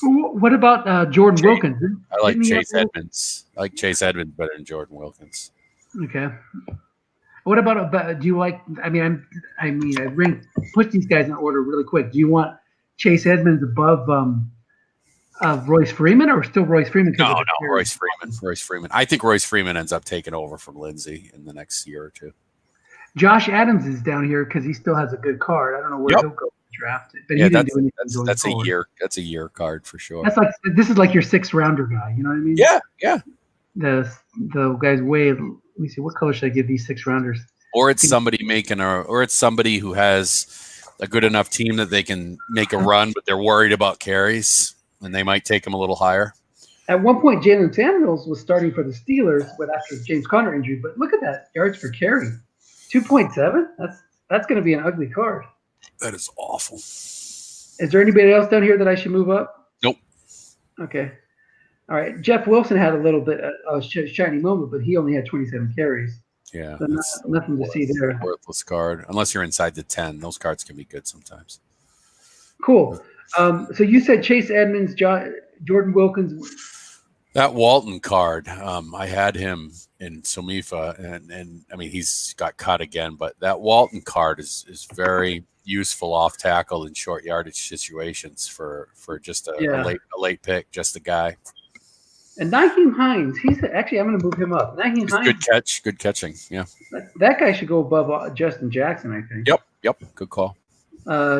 What about Jordan Wilkins? I like Chase Edmonds. I like Chase Edmonds better than Jordan Wilkins. Okay. What about do you like? I put these guys in order really quick. Do you want Chase Edmonds above Royce Freeman, or still Royce Freeman? No, Royce Freeman. Royce Freeman. I think Royce Freeman ends up taking over from Lindsey in the next year or 2. Josh Adams is down here because he still has a good card. I don't know where he'll go drafted, but that's a year. That's a year card for sure. This is like your 6th rounder guy. You know what I mean? Yeah. The guy's way. Let me see. What color should I give these 6 rounders? Or it's somebody or it's somebody who has a good enough team that they can make a run, but they're worried about carries, and they might take them a little higher. At one point, Jalen Samuels was starting for the Steelers after James Conner injury, but look at that yards per carry, 2.7. That's going to be an ugly card. That is awful. Is there anybody else down here that I should move up? Nope. Okay. All right. Jeff Wilson had a little bit of a shiny moment, but he only had 27 carries. Yeah. So nothing to see there. Worthless card. Unless you're inside the 10. Those cards can be good sometimes. Cool. So you said Chase Edmonds, Jordan Wilkins. That Walton card, I had him in Somifa, and I mean, he's got cut again, but that Walton card is very useful off tackle in short yardage situations for just a late pick, just a guy. And Nyheim Hines, I'm going to move him up. Nyheim Hines, good catching. Yeah, that guy should go above Justin Jackson, I think. Yep, good call.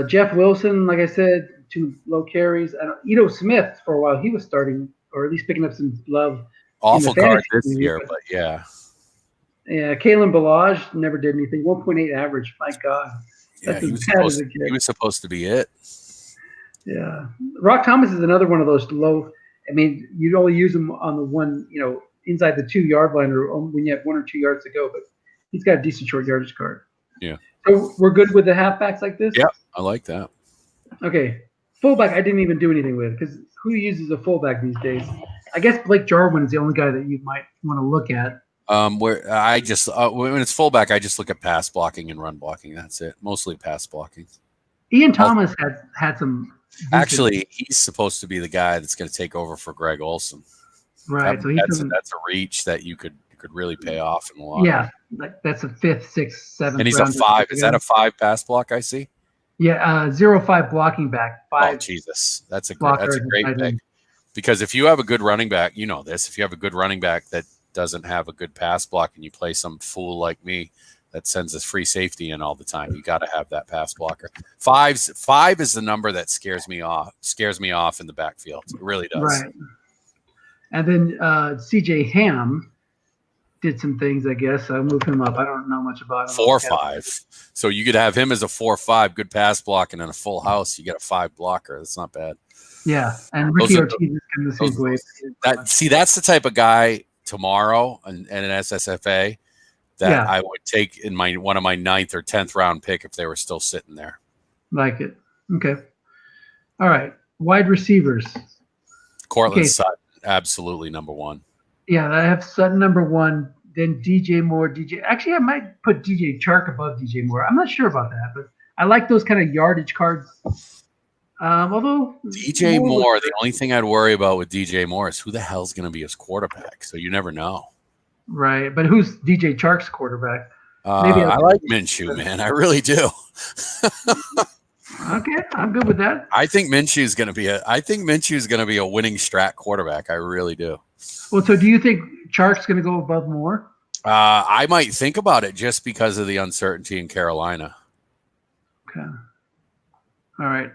Jeff Wilson, like I said, 2 low carries. Ito Smith for a while, he was starting, or at least picking up some love. Awful card this year, but yeah. Yeah, Kalen Ballage never did anything. 1.8 average. My God. Yeah, he was supposed to be it. Yeah. Rock Thomas is another one of those low. I mean, you'd only use him on the one, inside the 2-yard line or when you have 1 or 2 yards to go, but he's got a decent short yardage card. Yeah. So we're good with the halfbacks like this? Yeah, I like that. Okay. Fullback, I didn't even do anything with because who uses a fullback these days? I guess Blake Jarwin is the only guy that you might want to look at. Where I just when it's fullback, I just look at pass blocking and run blocking. That's it. Mostly pass blocking. Ian Thomas had some. Actually, he's supposed to be the guy that's going to take over for Greg Olsen. Right. That's a reach that you could really pay off in a lot. Yeah, that's a 5th, 6th, 7th. And he's a 5. Is that a 5 pass block? I see. Yeah, 0-5 blocking back. Oh 5 Jesus, that's a blockers. great pick. Because if you have a good running back, you know this. If you have a good running back that doesn't have a good pass block, and you play some fool like me that sends us free safety in all the time, you got to have that pass blocker. 5 is the number that scares me off in the backfield. It really does. Right. And then CJ Ham did some things, I guess. I moved him up. I don't know much about him. 4-5. So you could have him as a 4-5, good pass blocking in a full house. You get a 5 blocker. That's not bad. Yeah, and Ricky Ortiz is kind of the same way. That's the type of guy tomorrow and an SSFA that I would take in one of my 9th or 10th round pick if they were still sitting there. Like it. Okay. All right. Wide receivers. Cortland Sutton, absolutely number 1. Yeah, I have Sutton number 1. Then DJ Moore. Actually, I might put DJ Chark above DJ Moore. I'm not sure about that, but I like those kind of yardage cards. Although DJ Moore, the only thing I'd worry about with DJ Moore is who the hell's going to be his quarterback. So you never know. Right, but who's DJ Chark's quarterback? Maybe I like Minshew, man. I really do. Okay, I'm good with that. I think Minshew is going to be a winning Strat quarterback. I really do. Well, so do you think Chark's going to go above Moore? I might think about it just because of the uncertainty in Carolina. Okay. All right.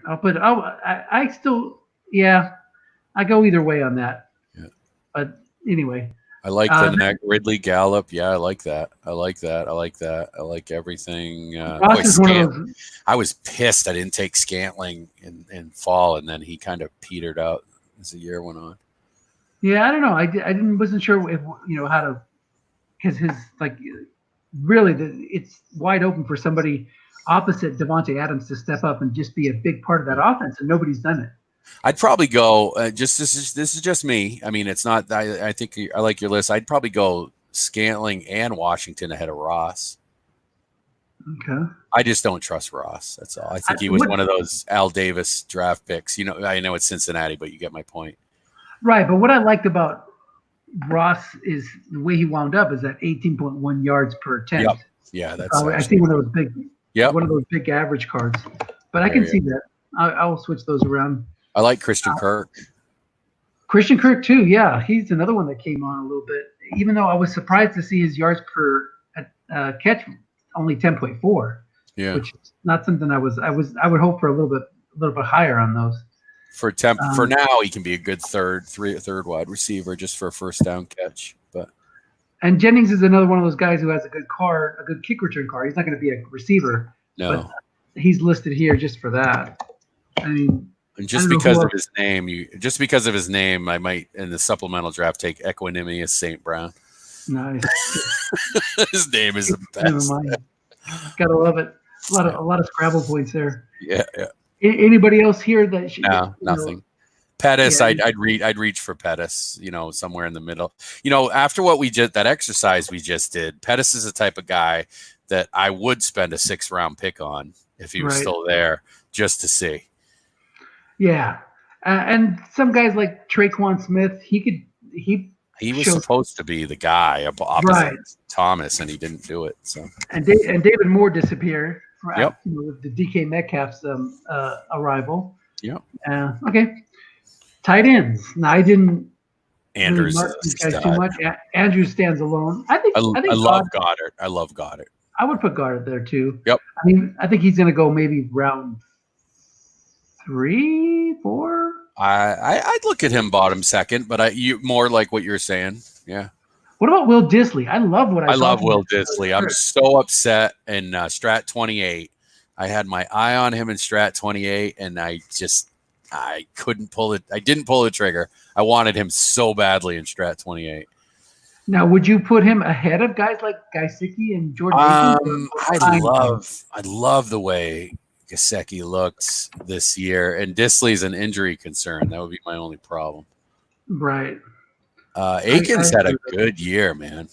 I go either way on that. Yeah. But anyway. I like the neck. Ridley Gallup. Yeah, I like that. I like everything. I was pissed I didn't take Scantling in fall, and then he kind of petered out as the year went on. Yeah, I don't know. Wasn't sure if how to, because his really it's wide open for somebody opposite Devontae Adams to step up and just be a big part of that offense, and nobody's done it. I'd probably go. This is just me. I mean, it's not. I think I like your list. I'd probably go Scantling and Washington ahead of Ross. Okay. I just don't trust Ross. That's all. I think he was one of those Al Davis draft picks. I know it's Cincinnati, but you get my point. Right, but what I liked about Ross is the way he wound up is at 18.1 yards per attempt. Yep. Yeah, that's. I see one of those big. Yep. One of those big average cards, but I can see that. I'll switch those around. I like Christian Kirk. Christian Kirk too. Yeah, he's another one that came on a little bit. Even though I was surprised to see his yards per catch only 10.4. Yeah, which is not something I would hope for a little bit higher on those. For now, he can be a good third wide receiver just for a first down catch. And Jennings is another one of those guys who has a good kick return card. He's not going to be a receiver. No, but he's listed here just for that. I mean. And just because of his name, I might in the supplemental draft take Equanimous St. Brown. Nice. His name is the best. Never mind. Gotta love it. A lot of Scrabble points there. Yeah. Anybody else here that should? No, nothing. Pettis, yeah. I'd reach for Pettis. Somewhere in the middle. After that exercise we just did, Pettis is the type of guy that I would spend a 6th round pick on if he was still there, just to see. Yeah, and some guys like Traquan Smith, he was supposed to be the guy opposite Thomas, and he didn't do it. So and David Moore disappeared. Yep. With the DK Metcalf's arrival. Yep. Okay. Tight ends. Now I didn't. Andrews really mark these guys too much. Andrews stands alone. I love Goddard. I love Goddard. I would put Goddard there too. Yep. I mean, I think he's going to go maybe round 3, 4. I'd look at him bottom second, but you more like what you're saying. Yeah. What about Will Dissly? I love Will Dissly. I'm so upset in Strat 28. I had my eye on him in Strat 28, and I couldn't pull it. I didn't pull the trigger. I wanted him so badly in Strat 28. Now, would you put him ahead of guys like Gesicki and George? I love the way Gesicki looked this year, and Dissly's an injury concern. That would be my only problem. Right. Aikens had a good year, man.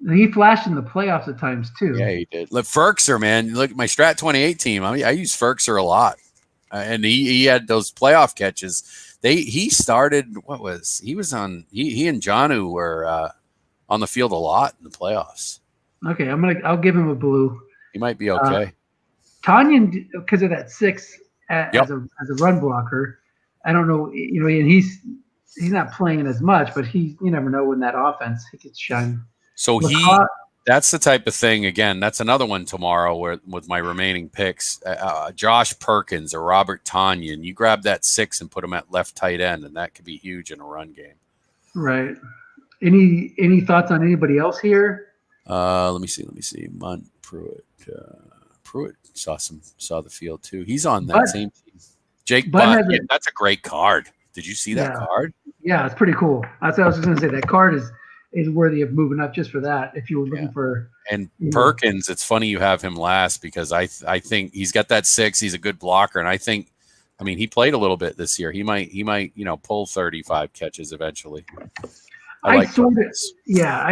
He flashed in the playoffs at times too. Yeah, he did. Look, Ferkser, man. Look at my Strat 28 team. I use Ferkser a lot, and he had those playoff catches. He started. He and Jonnu were on the field a lot in the playoffs. Okay, I'll give him a blue. He might be okay. Tanyan, because of that 6 Yep. as a run blocker. I don't know, and he's not playing as much, but you never know when that offense he could shine. So that's the type of thing. Again, that's another one tomorrow with my remaining picks. Josh Perkins or Robert Tanyan, you grab that 6 and put him at left tight end, and that could be huge in a run game. Right. Any thoughts on anybody else here? Let me see. Munt, Pruitt. Pruitt saw the field too. He's on that same team. Jake Butt, that's a great card. Did you see that card? Yeah, it's pretty cool. That's what I was just going to say. That card is worthy of moving up just for that. If you were looking for Perkins, it's funny you have him last because I think he's got that 6. He's a good blocker, and I mean he played a little bit this year. He might pull 35 catches eventually. I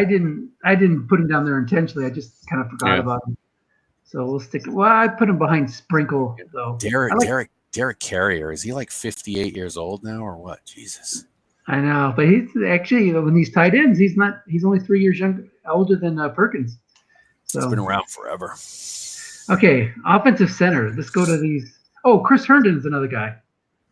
didn't put him down there intentionally. I just kind of forgot about him. So we'll stick. Well, I put him behind Sprinkle though. Derek Carrier, is he like 58 years old now or what? Jesus. I know, but he's actually when these tight ends, he's only 3 years older than Perkins. So he's been around forever. Okay, offensive center. Let's go to these. Oh, Chris Herndon's another guy.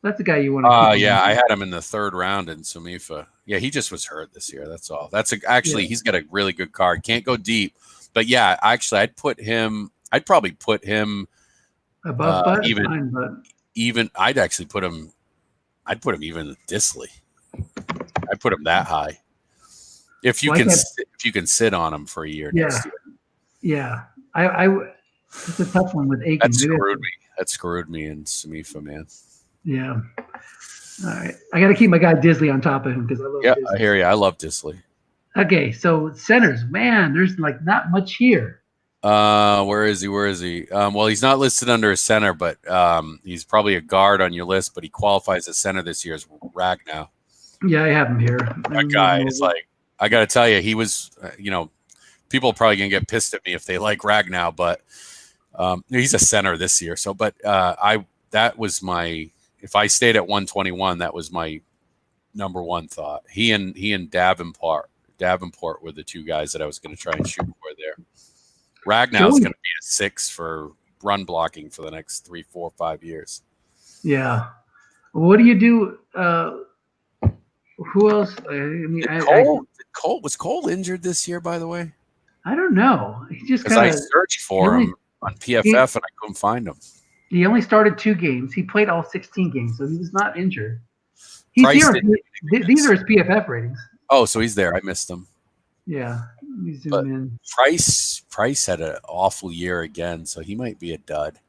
That's the guy you want to. Yeah, I had him in the 3rd round in Sumifa. Yeah, he just was hurt this year. That's all. He's got a really good card. Can't go deep, but yeah, actually, I'd probably put him above Butt. I'd actually put him. I'd put him even with Disley. I'd put him that high. If you can sit on him for a year next year. Yeah, it's a tough one with Aiken. That screwed me in Sumifa, man. Yeah. All right. I got to keep my guy Disley on top of him because I love Disley. I hear you. I love Disley. Okay, so centers, man, there's like not much here. Where is he? Well, he's not listed under a center, but he's probably a guard on your list, but he qualifies as center this year as Ragnow. Yeah, I have him here. That guy is like, I got to tell you, he was, people are probably going to get pissed at me if they like Ragnow, but he's a center this year. So, but if I stayed at 121, that was my number one thought. He and Davenport were the 2 guys that I was going to try and shoot for there. Ragnow's going to be a 6 for run blocking for the next 3, 4, 5 years. Yeah. What do you do? Who else? Was Cole injured this year, by the way? I don't know. He just because I searched for him on PFF and I couldn't find him. He only started 2 games. He played all 16 games, so he was not injured. These are his PFF ratings. Oh, so he's there. I missed him. Yeah. Let me zoom in. Price had an awful year again, so he might be a dud.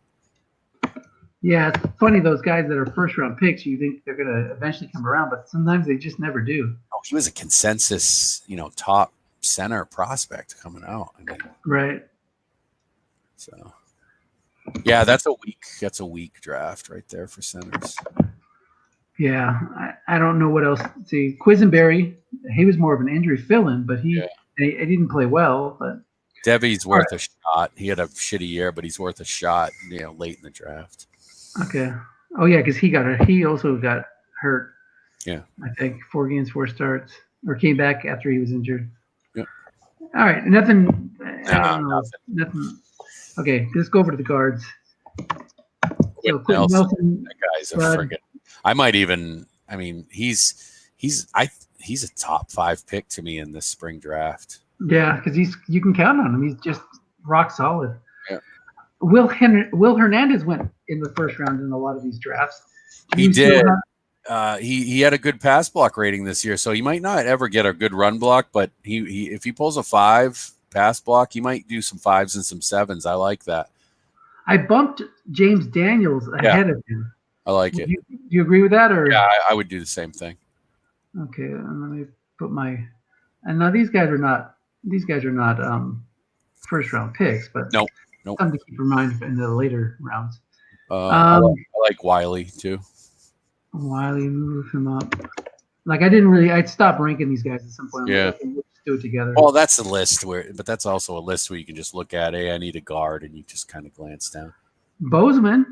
Yeah, it's funny, those guys that are first-round picks, you think they're going to eventually come around, but sometimes they just never do. Oh, he was a consensus, top center prospect coming out. Right. So, yeah, that's a weak draft right there for centers. Yeah, I don't know what else. See, Quisenberry, he was more of an injury fill-in, but he didn't play well. But Devy's worth a shot. He had a shitty year, but he's worth a shot, late in the draft. Okay. Oh yeah, because he also got hurt. Yeah. I think 4 games, 4 starts, or came back after he was injured. Yeah. All right, nothing. Nothing. Okay, let's go over to the guards. Quentin Nelson, that guy's a friggin'. I might even. I mean, he's a top 5 pick to me in this spring draft. Yeah, because you can count on him. He's just rock solid. Yeah. Will Hernandez went in the first round in a lot of these drafts. He did. He had a good pass block rating this year, so he might not ever get a good run block. But he if he pulls a 5 pass block, he might do some 5s and some 7s. I like that. I bumped James Daniels ahead of him. I like it. Do you agree with that? Or I would do the same thing. Okay, and let me put my. And now these guys are not first round picks, but nope. Something to keep in mind in the later rounds. I like Wiley too. Wiley, move him up. Like I'd stop ranking these guys at some point. Yeah. We'll just do it together. Well, that's a list but that's also a list where you can just look at, hey, I need a guard, and you just kind of glance down. Bozeman,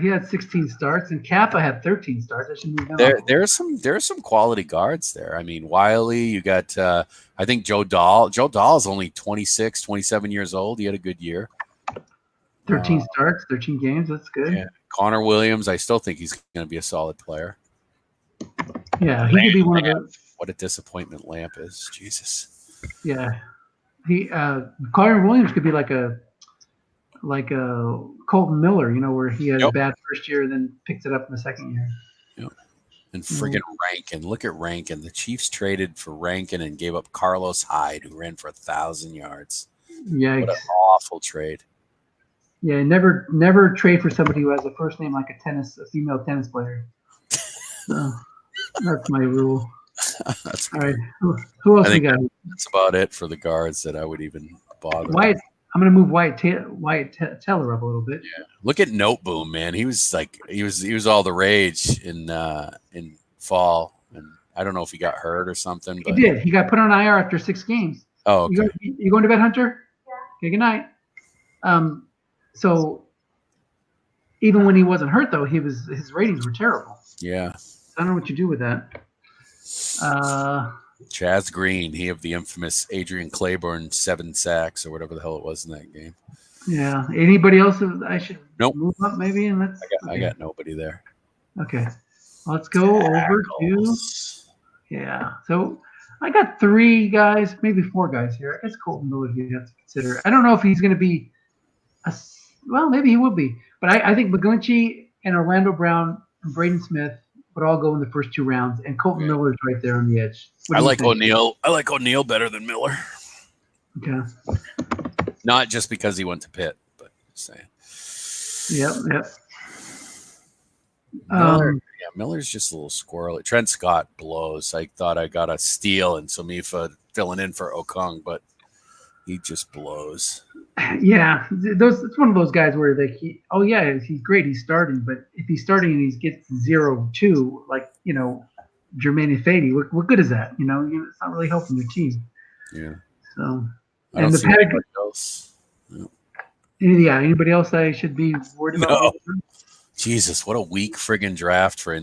he had 16 starts, and Kappa had 13 starts. I should move down. There are some quality guards there. I mean, Wiley, you got I think Joe Dahl. Joe Dahl is only 26, 27 years old. He had a good year. 13 starts, 13 games. That's good. Yeah. Connor Williams, I still think he's going to be a solid player. Yeah, he could be one of the. What a disappointment Lamp is. Jesus. Yeah, Connor Williams could be like a Colton Miller, where he had a bad first year and then picked it up in the second year. Yep. And friggin' Rankin. Look at Rankin. The Chiefs traded for Rankin and gave up Carlos Hyde, who ran for 1,000 yards. Yikes. What an awful trade. Yeah, never trade for somebody who has a first name like a female tennis player. So that's my rule. That's all right. Who else we got? That's about it for the guards that I would even bother. Wyatt, I'm going to move Wyatt Teller up a little bit. Yeah. Look at Noteboom, man. He was all the rage in fall, and I don't know if he got hurt or something. But he did. He got put on IR after 6 games. Oh, okay. You going to bed, Hunter? Yeah. Okay. Good night. So even when he wasn't hurt, though, his ratings were terrible. Yeah. I don't know what you do with that. Chaz Green, he of the infamous Adrian Claiborne 7 sacks or whatever the hell it was in that game. Yeah. Anybody else I should move up maybe? And I got nobody there. Okay. Let's go over to So I got 3 guys, maybe 4 guys here. I guess Colton Miller you have to consider. I don't know if he's going to be maybe he will be. But I think McGlinchey and Orlando Brown and Braden Smith would all go in the first 2 rounds, and Colton Miller's right there on the edge. I like O'Neal. I like O'Neal better than Miller. Okay. Not just because he went to Pitt, but just saying. Yep. Miller's just a little squirrely. Trent Scott blows. I thought I got a steal and Somifa filling in for Okung, but he just blows. Yeah, it's one of those guys where he's great, he's starting, but if he's starting and he gets 0-2, like Jermaine Fady, what good is that? It's not really helping your team. Yeah. So, and the anybody else? Yeah. Anybody else I should be worried about? No. Jesus, what a weak friggin' draft for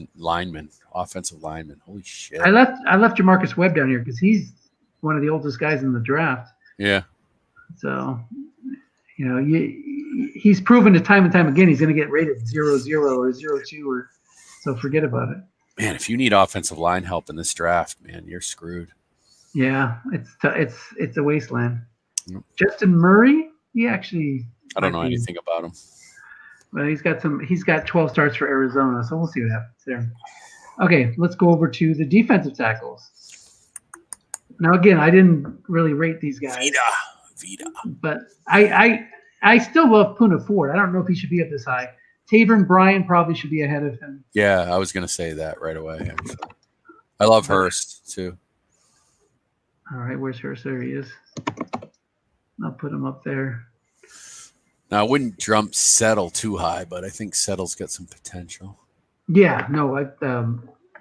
offensive lineman. Holy shit! I left Jamarcus Webb down here because he's one of the oldest guys in the draft. Yeah. So, he's proven it time and time again. He's going to get rated 0-0 or 0-2, so forget about it. Man, if you need offensive line help in this draft, man, you're screwed. Yeah, it's a wasteland. Yep. Justin Murray, I don't know anything about him. Well, he's got 12 starts for Arizona, so we'll see what happens there. Okay, let's go over to the defensive tackles. Now, again, I didn't really rate these guys. Vita. But I still love Puna Ford. I don't know if he should be up this high. Taven Bryan probably should be ahead of him. Yeah, I was going to say that right away. Actually. I love Hurst, too. All right, where's Hurst? There he is. I'll put him up there. Now, I wouldn't jump Settle too high, but I think Settle's got some potential. Yeah, no,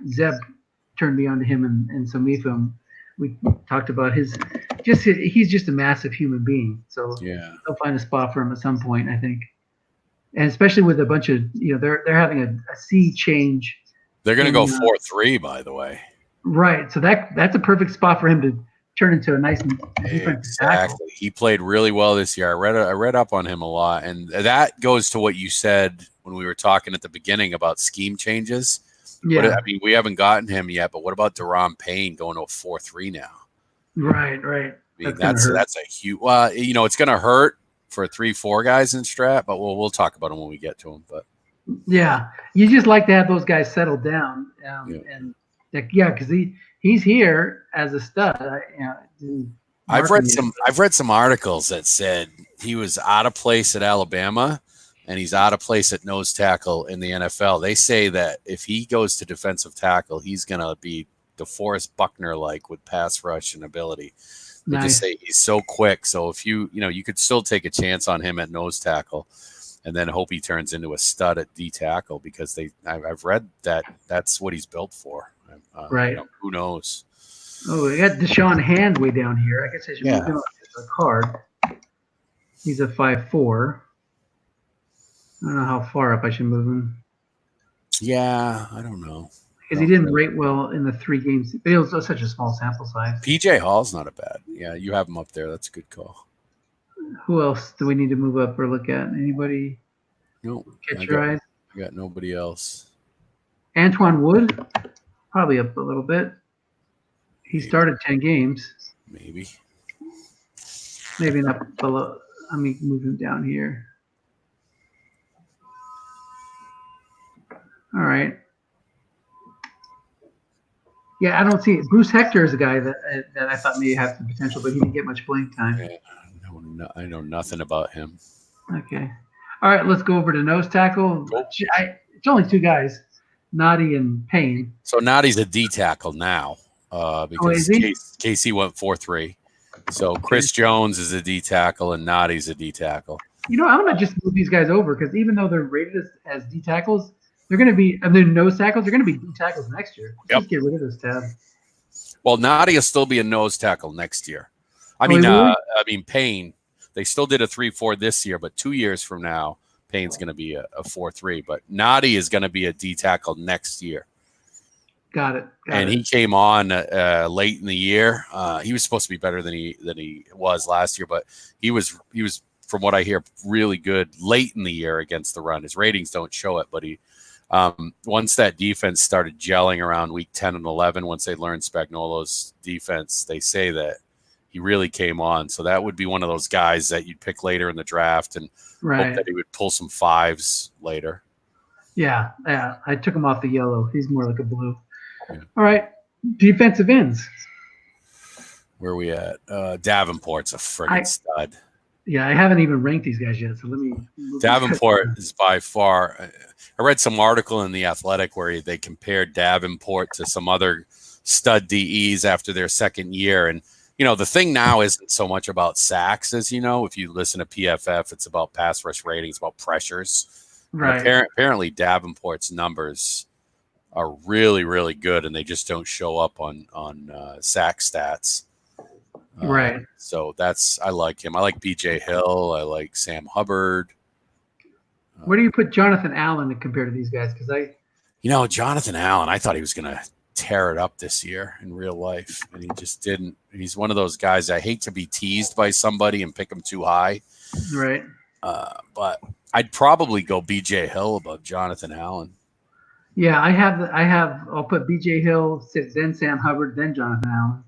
Zeb turned me on to him and Somifa. We talked about he's just a massive human being. So they'll find a spot for him at some point, I think. And especially with a bunch of, they're having a sea change. They're going to go 4-3, by the way. Right. So that's a perfect spot for him to turn into a nice defensive tackle. He played really well this year. I read up on him a lot, and that goes to what you said when we were talking at the beginning about scheme changes. Yeah. We haven't gotten him yet, but what about Deron Payne going to a 4-3 now? Right. That's a huge. Well, it's going to hurt for 3-4 guys in Strat, but we'll talk about them when we get to them. But yeah, you just like to have those guys settle down, and because he's here as a stud. I've read some articles that said he was out of place at Alabama, and he's out of place at nose tackle in the NFL. They say that if he goes to defensive tackle, he's going to be DeForest Buckner-like with pass rush and ability. They just say he's so quick. So if you could still take a chance on him at nose tackle and then hope he turns into a stud at D tackle because I've read that that's what he's built for. Right. Who knows? Oh, we got Deshaun Hand way down here. I guess I should move him up to a card. He's a 5'4". I don't know how far up I should move him. Yeah, I don't know. Because he didn't rate well in the 3 games. But it was such a small sample size. PJ Hall's not a bad. Yeah, you have him up there. That's a good call. Who else do we need to move up or look at? Anybody No, catch your eyes? I got nobody else. Antoine Wood, probably up a little bit. He started 10 games. Maybe not below. Let me move him down here. All right. Yeah, I don't see it. Bruce Hector is a guy that I thought may have some potential, but he didn't get much playing time. Yeah, I know nothing about him. Okay. All right, let's go over to nose tackle. Cool. It's only two guys, Noddy and Payne. So Noddy's a D tackle now because KC went 4-3. So Chris Jones is a D tackle and Noddy's a D tackle. I'm going to just move these guys over because even though they're rated as D tackles, they're going to be – they're nose tackles. They're going to be D tackles next year. Just get rid of this tab. Well, Noddy will still be a nose tackle next year. I mean, Payne, they still did a 3-4 this year, but 2 years from now, Payne's going to be a 4-3. But Noddy is going to be a D tackle next year. Got it. He came on late in the year. He was supposed to be better than he was last year, but he was from what I hear really good late in the year against the run. His ratings don't show it, but he once that defense started gelling around week 10 and 11, once they learned Spagnuolo's defense, they say that he really came on. So that would be one of those guys that you'd pick later in the draft and hope that he would pull some fives later. Yeah. I took him off the yellow. He's more like a blue. Yeah. All right. Defensive ends. Where are we at? Davenport's a friggin' stud. Yeah, I haven't even ranked these guys yet. So let me. Davenport is by far. I read some article in The Athletic where they compared Davenport to some other stud DEs after their second year. And, the thing now isn't so much about sacks as, if you listen to PFF, it's about pass rush ratings, about pressures. Right. Apparently Davenport's numbers are really, really good, and they just don't show up on sack stats. Right. So I like him. I like BJ Hill. I like Sam Hubbard. Where do you put Jonathan Allen compared to these guys? Because Jonathan Allen, I thought he was going to tear it up this year in real life, and he just didn't. He's one of those guys I hate to be teased by somebody and pick him too high. Right. But I'd probably go BJ Hill above Jonathan Allen. Yeah, I'll put BJ Hill, then Sam Hubbard, then Jonathan Allen.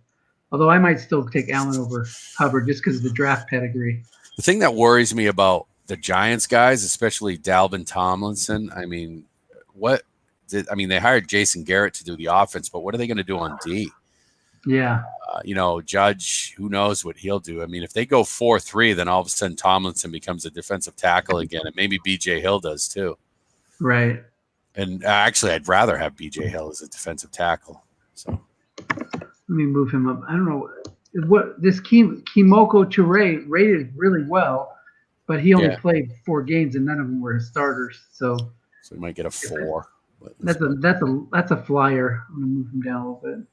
Although I might still take Allen over Hubbard just because of the draft pedigree. The thing that worries me about the Giants guys, especially Dalvin Tomlinson, they hired Jason Garrett to do the offense, but what are they going to do on D? Yeah. Judge, who knows what he'll do. I mean, if they go 4-3, then all of a sudden Tomlinson becomes a defensive tackle again, and maybe BJ Hill does too. Right. And actually, I'd rather have BJ Hill as a defensive tackle. So let me move him up. I don't know what this Kimoko Toure rated really well, but he only played 4 games and none of them were his starters. So he might get a 4. That's a flyer. I'm gonna move him down a little bit.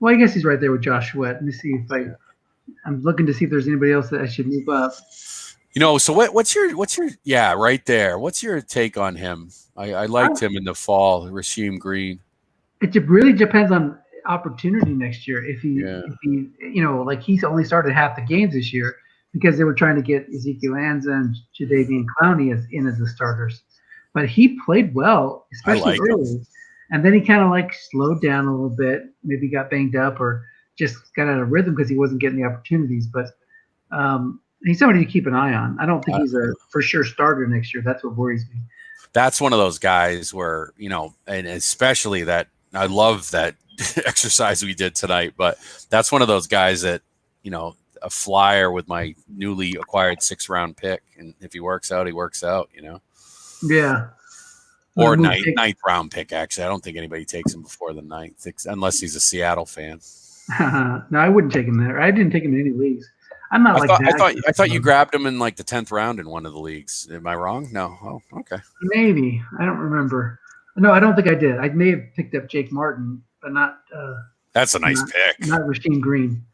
Well, I guess he's right there with Josh Sweat. Let me see if I'm looking to see if there's anybody else that I should move up. So what's your right there? What's your take on him? I liked him in the fall, Rasheem Green. It really depends on opportunity next year. If he he's only started half the games this year because they were trying to get Ezekiel Anza and Jadeveon Clowney as the starters. But he played well, especially early. And then he kind of slowed down a little bit, maybe got banged up or just got out of rhythm because he wasn't getting the opportunities. But he's somebody to keep an eye on. I don't think he's a for sure starter next year. That's what worries me. That's one of those guys where, and especially that I love that exercise we did tonight, but that's one of those guys that, a flyer with my newly acquired 6th round pick. And if he works out, he works out, Yeah. Or ninth round pick, actually. I don't think anybody takes him before the 9th, unless he's a Seattle fan. No, I wouldn't take him there. I didn't take him in any leagues. I'm not I thought you grabbed him in the 10th round in one of the leagues. Am I wrong? No. Oh, okay. Maybe. I don't remember. No, I don't think I did. I may have picked up Jake Martin, but not. That's a nice pick. Not Rasheem Green.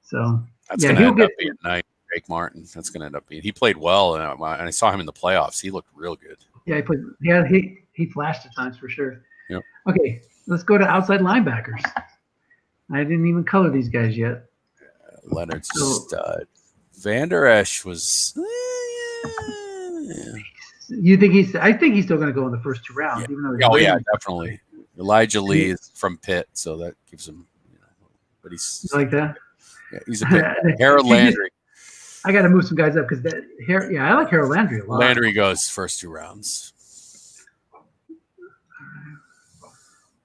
So that's going to end up being nice. Jake Martin. That's going to end up being. He played well, and I saw him in the playoffs. He looked real good. Yeah, he played. Yeah, he flashed at times for sure. Yep. Okay, let's go to outside linebackers. I didn't even color these guys yet. Leonard's stud. Van Der Esch was. You think he's? I think he's still going to go in the first 2 rounds, even though. Oh yeah, definitely. Elijah Lee is from Pitt, so that gives him. But he's like that. Yeah, he's a bit. Harold Landry. I got to move some guys up because I like Harold Landry a lot. Landry goes first 2 rounds.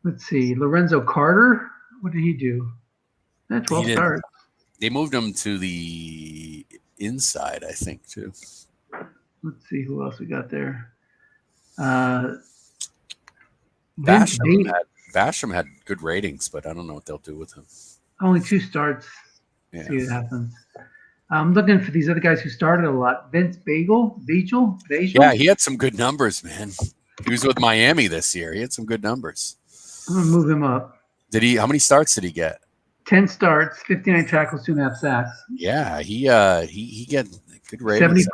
Let's see, Lorenzo Carter. What did he do? 12 starts. They moved him to the inside, I think, too. Let's see who else we got there. Basham had good ratings, but I don't know what they'll do with him. Only 2 starts. Yeah. See what happens. I'm looking for these other guys who started a lot. Vince Bagel. Yeah, he had some good numbers, man. He was with Miami this year. He had some good numbers. I'm gonna move him up. How many starts did he get? 10 starts, 59 tackles, 2.5 sacks. Yeah, he get good ratings.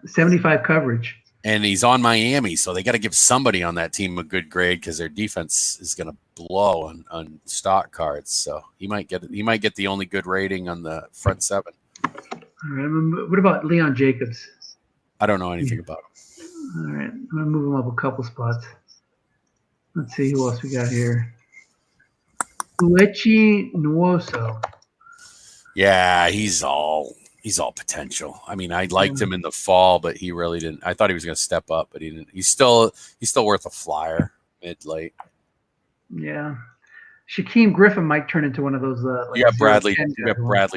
75 coverage. And he's on Miami, so they got to give somebody on that team a good grade because their defense is going to blow on stock cards. So he might get the only good rating on the front 7. All right. What about Leon Jacobs? I don't know anything about him. All right. I'm going to move him up a couple spots. Let's see who else we got here. Uechi Nwosu. Yeah, he's all potential. I mean, I liked him in the fall, but he really didn't. I thought he was going to step up, but he didn't. He's still worth a flyer mid-late. Yeah. Shaquem Griffin might turn into one of those. You got Bradley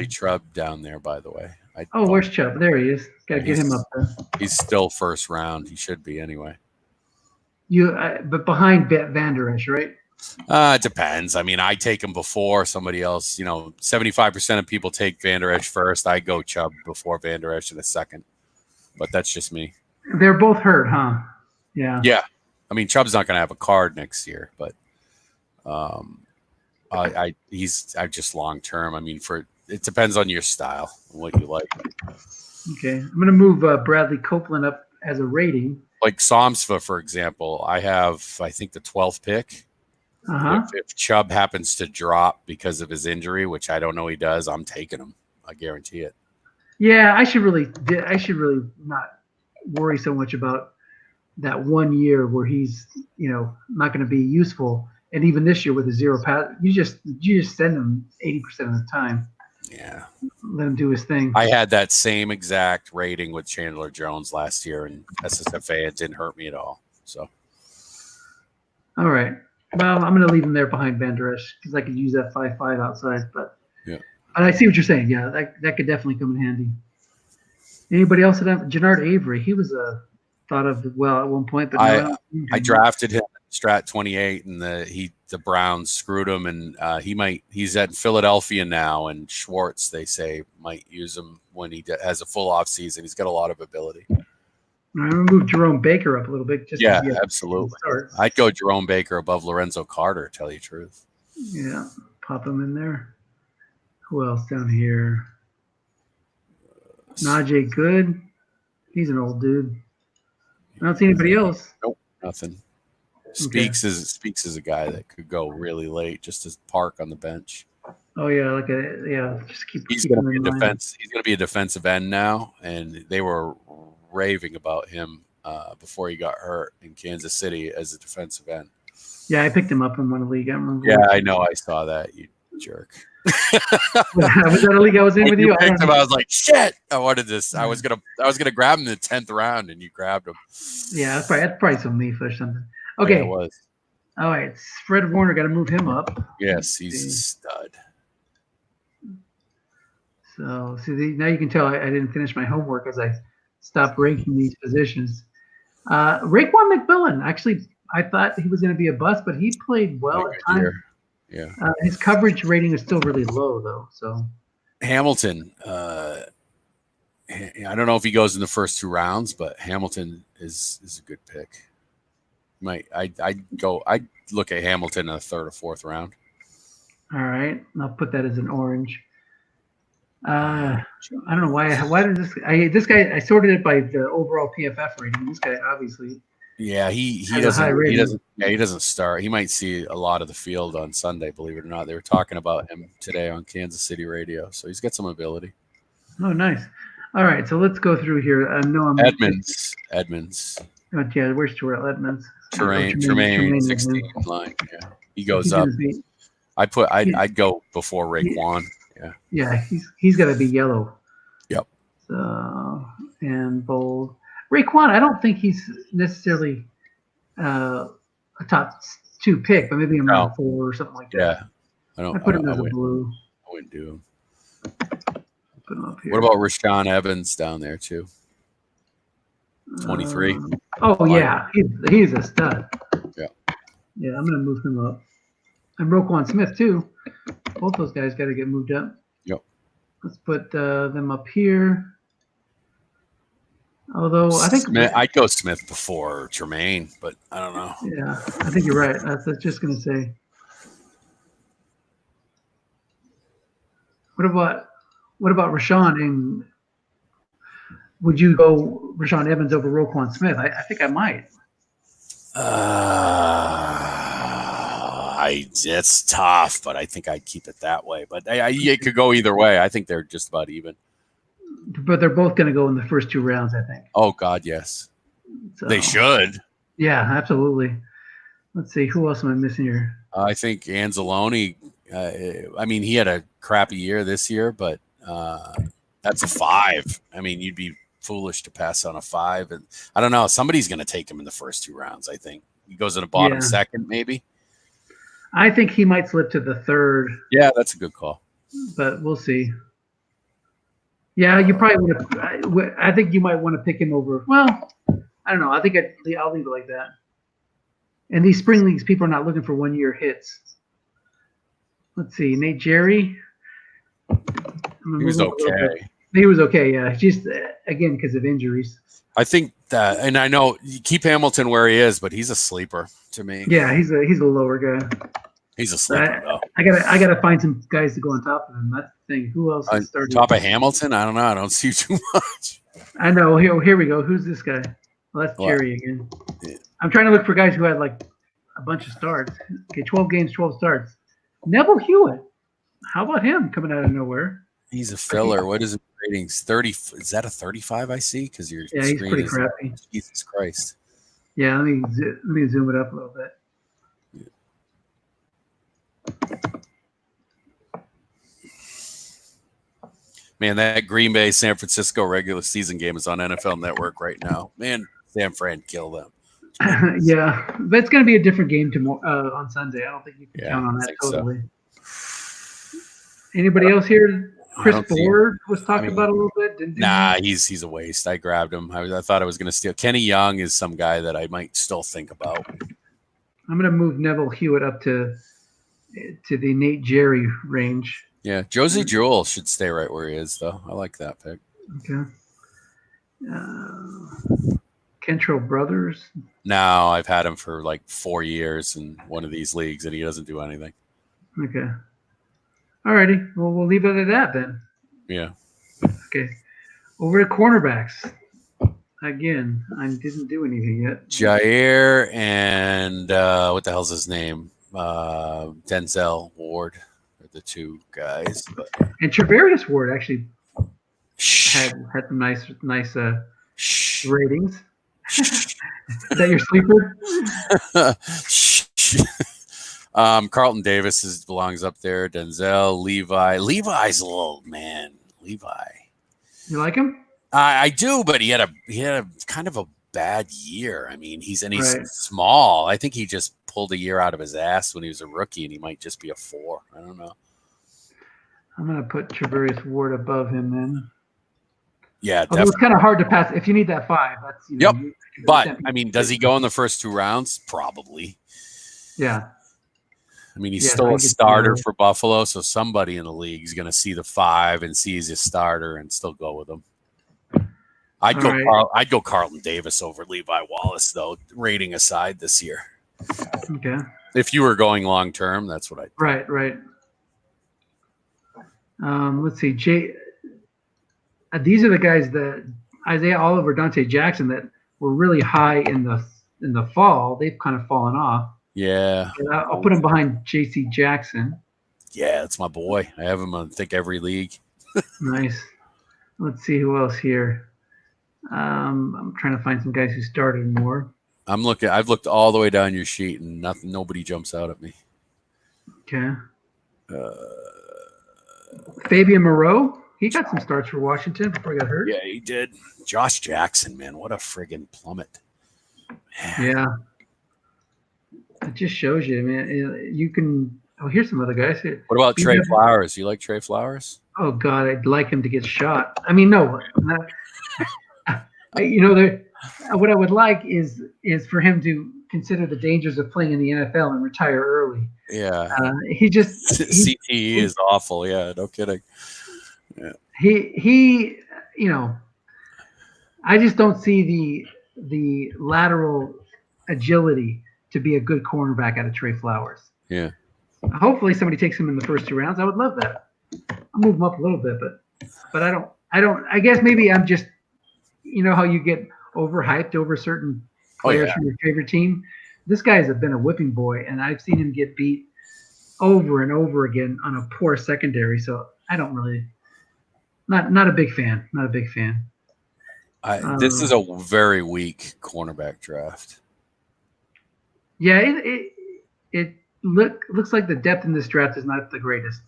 Chubb down there, by the way. Where's Chubb? There he is. Got to get him up there. He's still first round. He should be anyway. But behind Van Der Esch, right? It depends. I mean, I take him before somebody else. 75% of people take Van Der Esch first. I go Chubb before Van Der Esch in a second. But that's just me. They're both hurt, huh? Yeah. Yeah. I mean, Chubb's not going to have a card next year, but he's just long term. I mean, it depends on your style and what you like. Okay, I'm going to move Bradley Copeland up as a rating. Like Somsva, for example, I think the 12th pick. If Chubb happens to drop because of his injury, which I don't know he does, I'm taking him. I guarantee it. Yeah, I should really not worry so much about that 1 year where he's not going to be useful. And even this year with a 0 pass, you just send him 80% of the time. Yeah, let him do his thing. I had that same exact rating with Chandler Jones last year in SSFA. It didn't hurt me at all. So, all right. Well, I'm going to leave him there behind Van Der Esch because I could use that 5.5 outside. But yeah, and I see what you're saying. Yeah, that could definitely come in handy. Anybody else? Jannard Avery. He was thought of well at one point, but I drafted him at Strat 28, and the Browns screwed him, and he's at Philadelphia now, and Schwartz, they say, might use him when he has a full off season. He's got a lot of ability. I'm going to move Jerome Baker up a little bit. Absolutely. I'd go Jerome Baker above Lorenzo Carter, tell you the truth. Yeah, pop him in there. Who else down here? Najee Good. He's an old dude. I don't see anybody else. Nope, nothing. Speaks is a guy that could go really late just to park on the bench. Oh yeah, just keep. He's going to be a defense. He's going to be a defensive end now, and they were raving about him before he got hurt in Kansas City as a defensive end. Yeah, I picked him up in one league. I remember. Yeah, I know. I saw that. You jerk. Was that a league I was in with you? I was like, shit. I wanted this. I was gonna grab him in the 10th round, and you grabbed him. Yeah, that's probably some leaf or something. Okay. Yeah, it was. All right, Fred Warner, got to move him up. Yes, he's a stud. So, now you can tell I didn't finish my homework as I stopped ranking these positions. Raekwon McMillan, actually, I thought he was going to be a bust, but he played well at times. Yeah. His coverage rating is still really low, though. So Hamilton, I don't know if he goes in the first 2 rounds, but Hamilton is a good pick. I'd look at Hamilton in the 3rd or 4th round. All right, I'll put that as an orange. I don't know why. Why did this guy? I sorted it by the overall PFF rating. This guy obviously. Yeah, he doesn't start. He might see a lot of the field on Sunday. Believe it or not, they were talking about him today on Kansas City radio. So he's got some ability. Oh, nice. All right, so let's go through here. I know I'm Edmonds. Oh, yeah, where's Terrell Edmonds? Tremaine, 16 line. Yeah, he goes up. I'd go before Raekwon. Yeah, he's got to be yellow. Yep. So and bold. Raekwon, I don't think he's necessarily a top 2 pick, but maybe around 4 or something like that. Yeah, I put him as a blue. I wouldn't do him. Put him up here. What about Rashawn Evans down there too? 23. Yeah, he's a stud. Yeah. Yeah, I'm gonna move him up. And Roquan Smith too. Both those guys got to get moved up. Yep. Let's put them up here. Although I think I'd go Smith before Tremaine, but I don't know. Yeah, I think you're right. I was just gonna say. What about Rashawn? And would you go Rashawn Evans over Roquan Smith? I think I might. It's tough, but I think I'd keep it that way. But it could go either way. I think they're just about even. But they're both going to go in the first 2 rounds, I think. Oh God, yes. So, they should. Yeah, absolutely. Let's see, who else am I missing here? I think Anzalone. He had a crappy year this year, but that's a 5. I mean, you'd be foolish to pass on a 5, and I don't know. Somebody's going to take him in the first 2 rounds. I think he goes in the bottom 2nd, maybe. I think he might slip to the 3rd. Yeah, that's a good call. But we'll see. Yeah, you probably would. I think you might want to pick him over. Well, I don't know. I think I'll leave it like that. And these spring leagues, people are not looking for 1-year hits. Let's see, Nate Jerry. He was okay. He was okay. Yeah, just again because of injuries. I think that, and I know you keep Hamilton where he is, but he's a sleeper to me. Yeah, he's a lower guy. He's a sleeper though. I gotta find some guys to go on top of him. That's the thing. Who else is starting? Top of Hamilton? I don't know. I don't see too much. I know. Here we go. Who's this guy? Well, that's Jerry again. Yeah. I'm trying to look for guys who had like a bunch of starts. Okay, 12 games, 12 starts. Neville Hewitt. How about him coming out of nowhere? He's a filler. What is his ratings? 30. Is that a 35 I see? Because your screen he's pretty crappy. Jesus Christ. Yeah, let me zoom it up a little bit. Man, that Green Bay San Francisco regular season game is on NFL Network right now. Man, San Fran kill them. Yeah, but it's going to be a different game tomorrow on Sunday. I don't think you can count on that totally. So. Anybody else here? Chris Ford was talked about a little bit. He's a waste. I grabbed him. I thought I was going to steal. Kenny Young is some guy that I might still think about. I'm going to move Neville Hewitt up to the Nate Jerry range. Yeah, Josie Jewell should stay right where he is, though. I like that pick. Okay. Kentrell Brothers? No, I've had him for like 4 years in one of these leagues, and he doesn't do anything. Okay. All righty. Well, we'll leave it at that then. Yeah. Okay. Over at cornerbacks. Again, I didn't do anything yet. Jair and what the hell's his name? Denzel Ward are the 2 guys. But. And Travarius Ward actually had some nice ratings. Is that your sleeper? Carlton Davis belongs up there. Denzel, Levi's a little man. Levi. You like him? I do, but he had a kind of a bad year. I mean, he's small. I think he just pulled a year out of his ass when he was a rookie, and he might just be a 4. I don't know. I'm gonna put Travarius Ward above him then. Yeah, definitely. It's kind of hard to pass if you need that 5. That's yep. But I mean, does he go in the first 2 rounds? Probably. Yeah. I mean, he's still a starter for Buffalo, so somebody in the league is going to see the 5 and see he's a starter and still go with him. I'd go Carlton Davis over Levi Wallace, though, rating aside this year. Okay. If you were going long term, that's what I'd do. Right. Let's see. These are the guys that Isaiah Oliver, Dante Jackson that were really high in the fall. They've kind of fallen off. Yeah. I'll put him behind J.C. Jackson. Yeah, that's my boy. I have him on, I think, every league. Nice. Let's see who else here. I'm trying to find some guys who started more. I've looked all the way down your sheet, and nobody jumps out at me. Okay. Fabian Moreau. He got some starts for Washington before he got hurt. Yeah, he did. Josh Jackson, man, what a friggin' plummet. Man. Yeah. It just shows you, man. You can. Oh, here's some other guys. What about Trey Flowers? You like Trey Flowers? Oh God, I'd like him to get shot. I mean, no. What I would like is for him to consider the dangers of playing in the NFL and retire early. Yeah. CTE is awful. Yeah, no kidding. Yeah. He I just don't see the lateral agility to be a good cornerback out of Trey Flowers. Yeah. Hopefully somebody takes him in the first 2 rounds. I would love that. I'll move him up a little bit, but I don't. I guess maybe I'm just, how you get overhyped over certain players from your favorite team. This guy's been a whipping boy, and I've seen him get beat over and over again on a poor secondary. So I don't really, not a big fan. Not a big fan. This is a very weak cornerback draft. Yeah, it looks like the depth in this draft is not the greatest.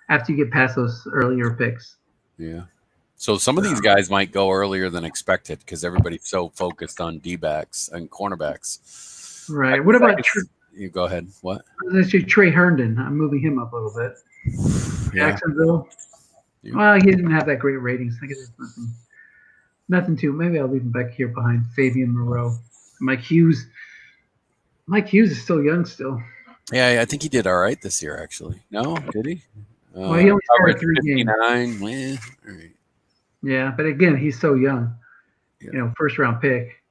After you get past those earlier picks. Yeah. So some of these guys might go earlier than expected because everybody's so focused on D-backs and cornerbacks. Right. What about you? Go ahead. What? Let's say Trey Herndon. I'm moving him up a little bit. Yeah. Jacksonville. Yeah. Well, he didn't have that great ratings. I guess it's nothing too. Maybe I'll leave him back here behind Fabian Moreau. Mike Hughes. Mike Hughes is still young still. Yeah, I think he did all right this year, actually. No, did he? Well, he only started 3 games. 59. All right. Yeah, but again, he's so young. Yeah. First round pick.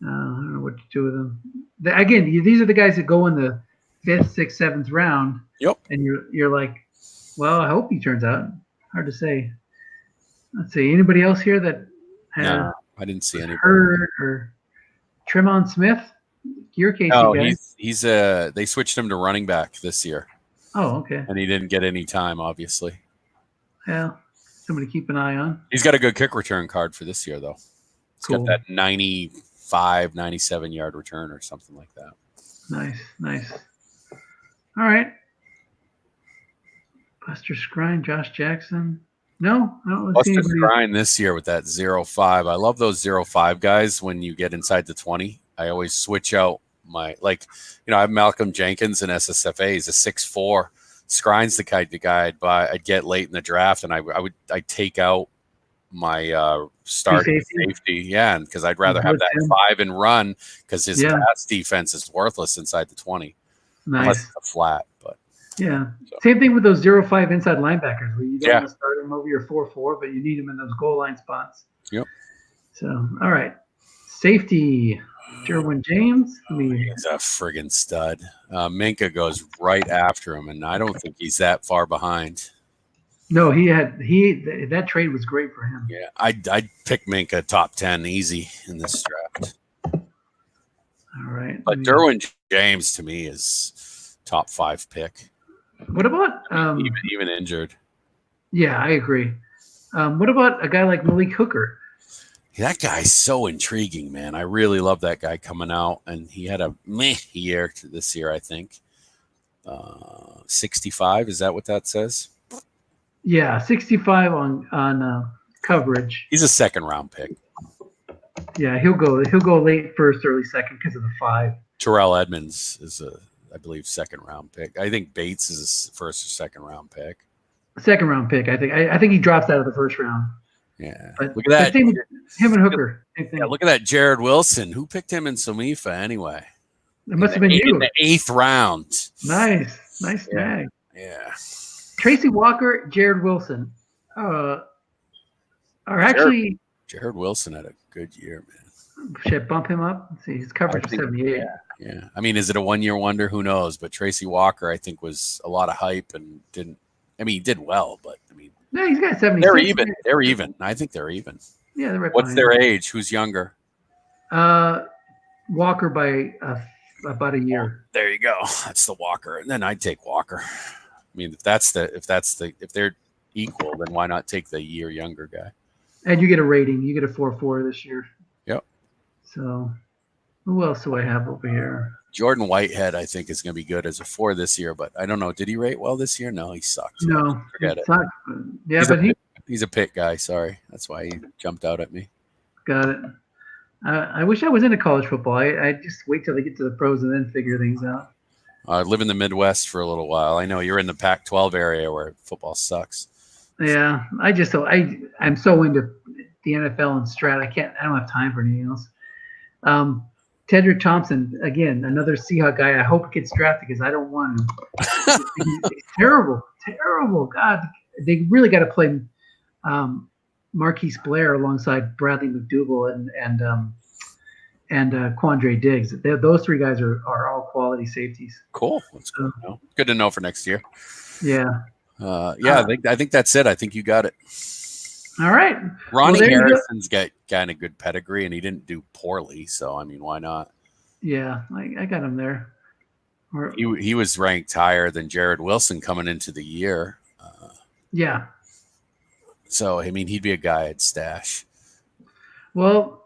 I don't know what to do with him. Again, these are the guys that go in the 5th, 6th, 7th round. Yep. And you're like, well, I hope he turns out. Hard to say. Let's see. Anybody else here that had no, I didn't see anybody. Hurt or Tremon Smith? Your case. No, he's they switched him to running back this year. Oh, okay. And he didn't get any time, obviously. Yeah. Somebody keep an eye on. He's got a good kick return card for this year, though. He's cool. got that 95, 97-yard return or something like that. Nice. All right. Buster Skrine, Josh Jackson. No. Buster Skrine this year with that 0-5. I love those 0-5 guys when you get inside the 20. I always switch out I have Malcolm Jenkins in SSFA. He's a 6'4". Skrine's the kind of guy I'd get late in the draft, and I'd take out my starting safety. Yeah, because I'd rather have that 5 and run because his pass defense is worthless inside the 20. Nice. Unless it's a flat, but yeah. So. Same thing with those 0-5 inside linebackers where you don't want to start them over your 4-4, but you need them in those goal line spots. Yep. So, all right. Safety. Derwin James. He's a friggin' stud. Minka goes right after him, and I don't think he's that far behind. No, that trade was great for him. Yeah, I'd pick Minka top 10 easy in this draft. All right. But Derwin James to me is top 5 pick. What about even injured? Yeah, I agree. What about a guy like Malik Hooker? That guy's so intriguing, man. I really love that guy coming out, and he had a meh year this year, I think. 65, is that what that says? Yeah, 65 on coverage. He's a 2nd-round pick. Yeah, he'll go late first, early second because of the 5. Terrell Edmonds is I believe 2nd-round pick. I think Bates is a 1st or 2nd-round pick. 2nd-round pick, I think. I think he drops out of the 1st round. Yeah, but look at that. Him and Hooker. Yeah, look at that Jared Wilson. Who picked him in Somifa anyway? It must have been you. In the 8th round. Nice tag. Yeah. Tracy Walker, Jared Wilson. Are actually Jared Wilson had a good year, man. Should I bump him up? Let's see, his coverage is 78. Yeah. I mean, is it a 1-year wonder? Who knows? But Tracy Walker, I think, was a lot of hype and he did well, but I mean. No, he's got 76. They're even. I think they're even. Yeah, they're right. What's their age? Who's younger? Walker by about a year. Oh, there you go. That's the Walker, and then I'd take Walker. I mean, if they're equal, then why not take the year younger guy? And you get a rating. You get a 4.4 this year. Yep. So who else do I have over here? Jordan Whitehead, I think, is going to be good as a 4 this year, but I don't know. Did he rate well this year? No, he sucked. No, forget it. Sucked. Yeah, but He's a Pitt guy. Sorry, that's why he jumped out at me. Got it. I wish I was into college football. I just wait till they get to the pros and then figure things out. I live in the Midwest for a little while. I know you're in the Pac-12 area where football sucks. Yeah, I'm so into the NFL and Strat. I don't have time for anything else. Tedrick Thompson, again, another Seahawk guy. I hope he gets drafted because I don't want him. It's terrible. God, they really got to play Marquise Blair alongside Bradley McDougal and Quandre Diggs. Those three guys are all quality safeties. Cool. That's good to know. Good to know for next year. Yeah. I think that's it. I think you got it. All right. Ronnie Harrison's got kind of good pedigree, and he didn't do poorly. So, I mean, why not? Yeah, I got him there. He was ranked higher than Jared Wilson coming into the year. Yeah. So, I mean, he'd be a guy I'd stash. Well,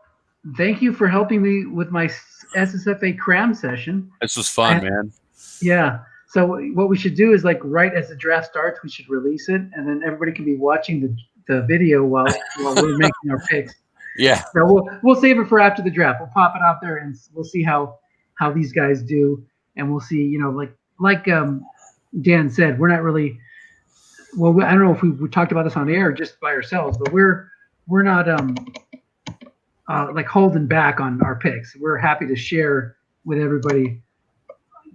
thank you for helping me with my SSFA Cram session. This was fun, man. Yeah. So what we should do is right as the draft starts, we should release it, and then everybody can be watching the video while we're making our picks. Yeah. So we'll save it for after the draft. We'll pop it out there and we'll see how these guys do, and we'll see. Like Dan said, we're not really. Well, I don't know if we talked about this on air just by ourselves, but we're not holding back on our picks. We're happy to share with everybody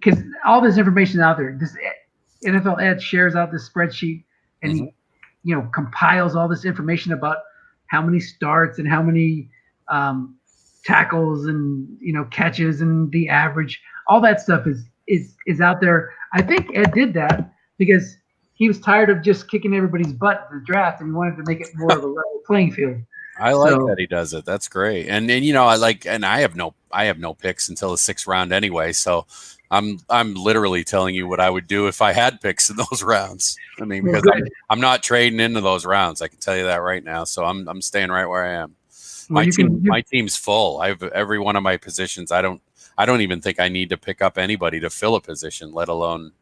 because all this information out there. This NFL Ed shares out this spreadsheet and he compiles all this information about how many starts and how many tackles and catches and the average. All that stuff is out there. I think Ed did that because he was tired of just kicking everybody's butt in the draft and he wanted to make it more of a level playing field. I like that he does it. That's great. And I have no picks until the 6th round anyway. So I'm literally telling you what I would do if I had picks in those rounds. I mean, because I'm not trading into those rounds. I can tell you that right now. So I'm staying right where I am. My team's full. I have every one of my positions. I don't even think I need to pick up anybody to fill a position, let alone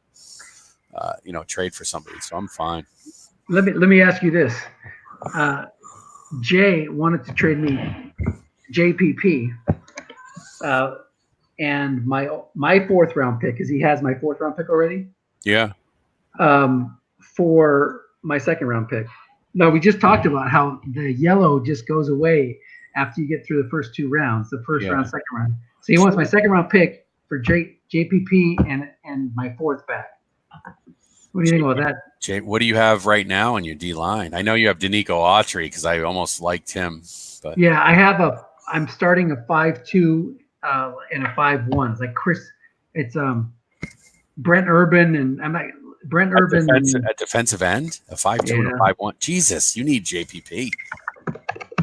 trade for somebody. So I'm fine. Let me ask you this. Jay wanted to trade me JPP and my 4th round pick, because he has my 4th round pick already. Yeah. For my 2nd round pick. No, we just talked about how the yellow just goes away after you get through the first 2 rounds, the first round, 2nd round. So he wants my 2nd round pick for JPP and my 4th back. What do you think about that? Jay, what do you have right now on your D line? I know you have Danico Autry because I almost liked him. But yeah, I'm starting a 5-2 and a 5-1. It's like Chris. It's Brent Urban and I'm like Brent Urban. A defensive end, a 5-2 and a 5-1. Jesus, you need JPP.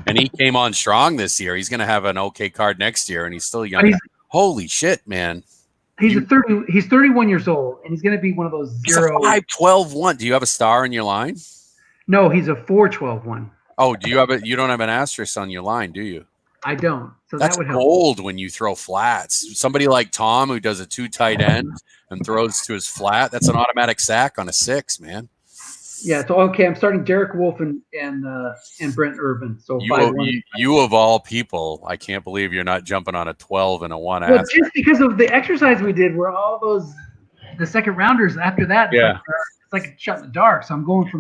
And he came on strong this year. He's going to have an okay card next year, and he's still young. Holy shit, man. He's 31 years old, and he's going to be one of those zero. He's a 5-12-1. Do you have a star in your line? No, he's a 4-12-1. Oh, do you have you don't have an asterisk on your line, do you? I don't. So that's that would help. Gold when you throw flats. Somebody like Tom who does a 2 tight end and throws to his flat, that's an automatic sack on a 6, man. Yeah, so okay, I'm starting Derek Wolfe and Brent Urban. So you of all people, I can't believe you're not jumping on a 12 and a 1. Well, just because of the exercise we did, where all the 2nd rounders after that, it's like a shot in the dark. So I'm going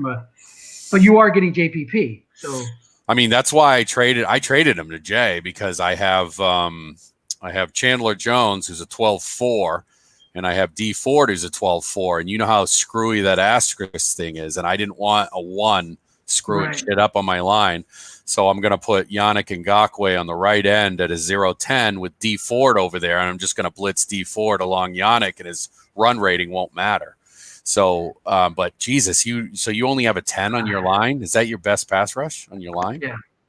but you are getting JPP. So I mean, that's why I traded him to Jay because I have Chandler Jones who's a 12-4. And I have D Ford who's a 12-4, and you know how screwy that asterisk thing is. And I didn't want a 1 screwing shit up on my line. So I'm going to put Yannick Ngakoue on the right end at a 0-10 with D Ford over there. And I'm just going to blitz D Ford along Yannick, and his run rating won't matter. So, but Jesus, you only have a 10 on your line. Is that your best pass rush on your line?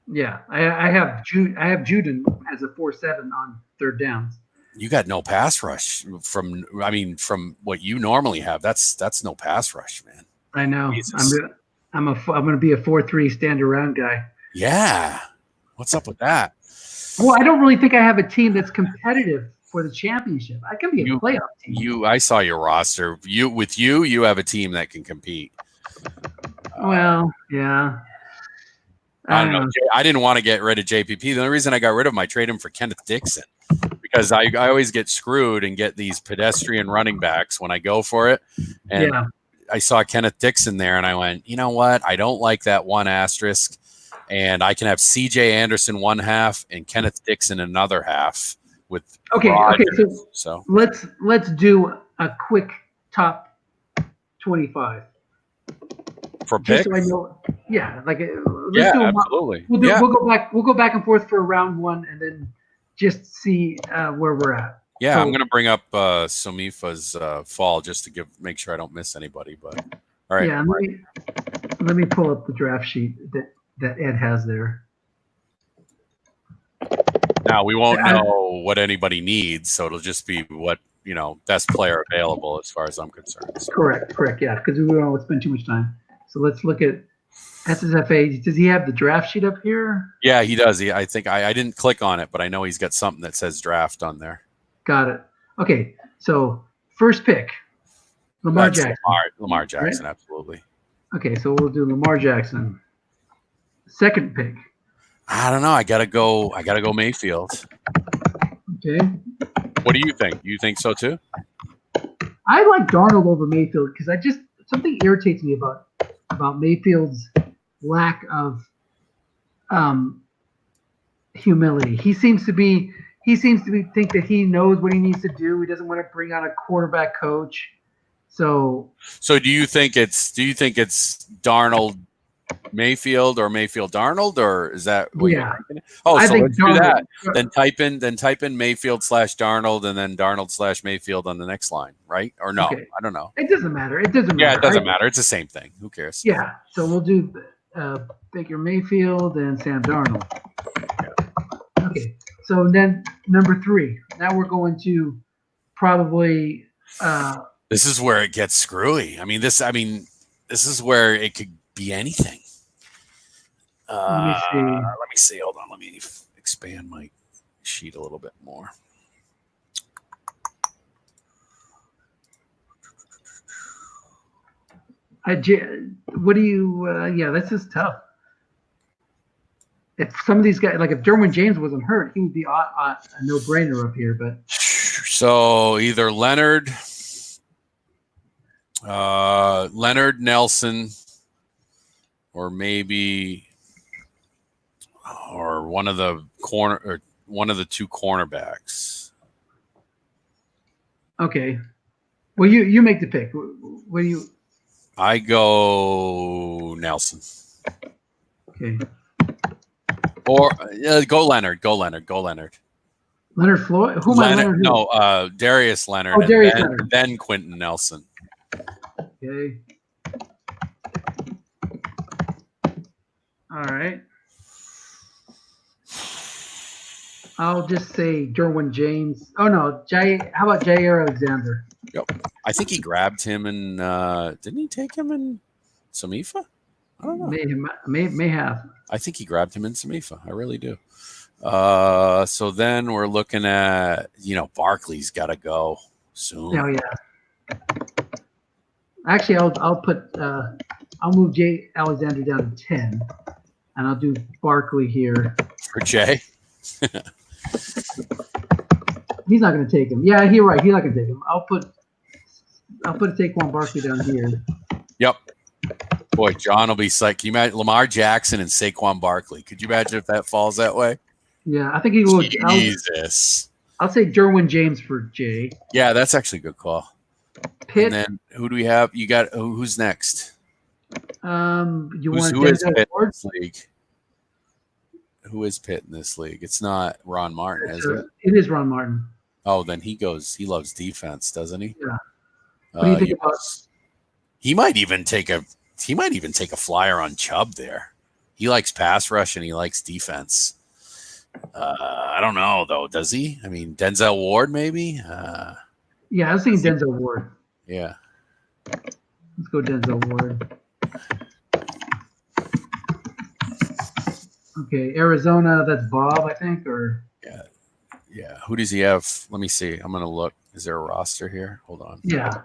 Yeah. I have Juden as a 4-7 on 3rd downs. You got no pass rush from what you normally have. That's no pass rush, man. I know. I'm going to be a 4-3 stand around guy. Yeah. What's up with that? Well, I don't really think I have a team that's competitive for the championship. I can be a playoff team. I saw your roster. You have a team that can compete. Well, yeah. I don't know. I didn't want to get rid of JPP. The only reason I got rid of him, I traded him for Kenneth Dixon because I always get screwed and get these pedestrian running backs when I go for it. And I saw Kenneth Dixon there, and I went, you know what? I don't like that one asterisk, and I can have CJ Anderson one half and Kenneth Dixon another half with. Okay. So let's do a quick top 25 for picks. Just so I know. Yeah, like absolutely. We'll go back and forth for round one, and then just see where we're at. Yeah, I'm going to bring up Somifa's fall just to make sure I don't miss anybody. But all right. Yeah, let me pull up the draft sheet that Ed has there. Now we won't know what anybody needs, so it'll just be what best player available as far as I'm concerned. So. Correct. Yeah, because we don't want to spend too much time. So let's look at SSFA. Does he have the draft sheet up here? Yeah, he does. I think I didn't click on it, but I know he's got something that says draft on there. Got it. Okay, so first pick, Lamar Jackson. Lamar Jackson, right? Absolutely. Okay, so we'll do Lamar Jackson. Second pick. I don't know. I gotta go Mayfield. Okay. What do you think? You think so too? I like Darnold over Mayfield because something irritates me about Mayfield's lack of humility. He seems to think that he knows what he needs to do. He doesn't want to bring on a quarterback coach. So do you think it's Darnold Mayfield or Mayfield Darnold, or is that what you're thinking? Oh, so let's do that. Then type in Mayfield /Darnold and then Darnold /Mayfield on the next line, right? Or no? Okay. I don't know. It doesn't matter. Yeah, it doesn't matter. It's the same thing. Who cares? Yeah. So we'll do Baker Mayfield and Sam Darnold. Okay. So then number 3. Now we're going to probably. This is where it gets screwy. This is where it could be anything. Let me see. Hold on. Let me expand my sheet a little bit more. What do you? Yeah, this is tough. If some of these guys, like if Derwin James wasn't hurt, he would be a no-brainer up here. But so either Leonard Nelson, or maybe, or one of the two cornerbacks. Okay. Well, you make the pick. What do you? I go Nelson. Okay. Or go Leonard. Leonard Floyd? Who am I? Leonard? No, Darius Leonard. Oh, Darius Leonard. Then Quentin Nelson. Okay. All right. I'll just say Derwin James. Oh no, how about Jair Alexander? Yep. I think he grabbed him and didn't he take him in Samifa? I don't know. May have. I think he grabbed him in Samifa. I really do. So then we're looking at, Barkley's got to go soon. Oh yeah. Actually, I'll move Jay Alexander down to 10, and I'll do Barkley here for Jay. He's not going to take him. Yeah, you're right. He's not going to take him. I'll put Saquon Barkley down here. Yep. Boy, John will be psyched. Can you imagine Lamar Jackson and Saquon Barkley? Could you imagine if that falls that way? Yeah, I think he will. Jesus. I'll say Derwin James for Jay. Yeah, that's actually a good call. Pitt. And then who do we have? You got who's next? Who is Pitt in this league? Who is Pitt in this league? It's not Ron Martin, is it? It is Ron Martin. Oh, then he loves defense, doesn't he? Yeah. What do you think about? He might even take a flyer on Chubb there. He likes pass rush and he likes defense. I don't know though. Does he? Denzel Ward maybe. Yeah, I was thinking Denzel Ward. Yeah. Let's go Denzel Ward. Okay, Arizona. That's Bob, I think, or Yeah. Who does he have? Let me see. I'm gonna look. Is there a roster here? Hold on. yeah.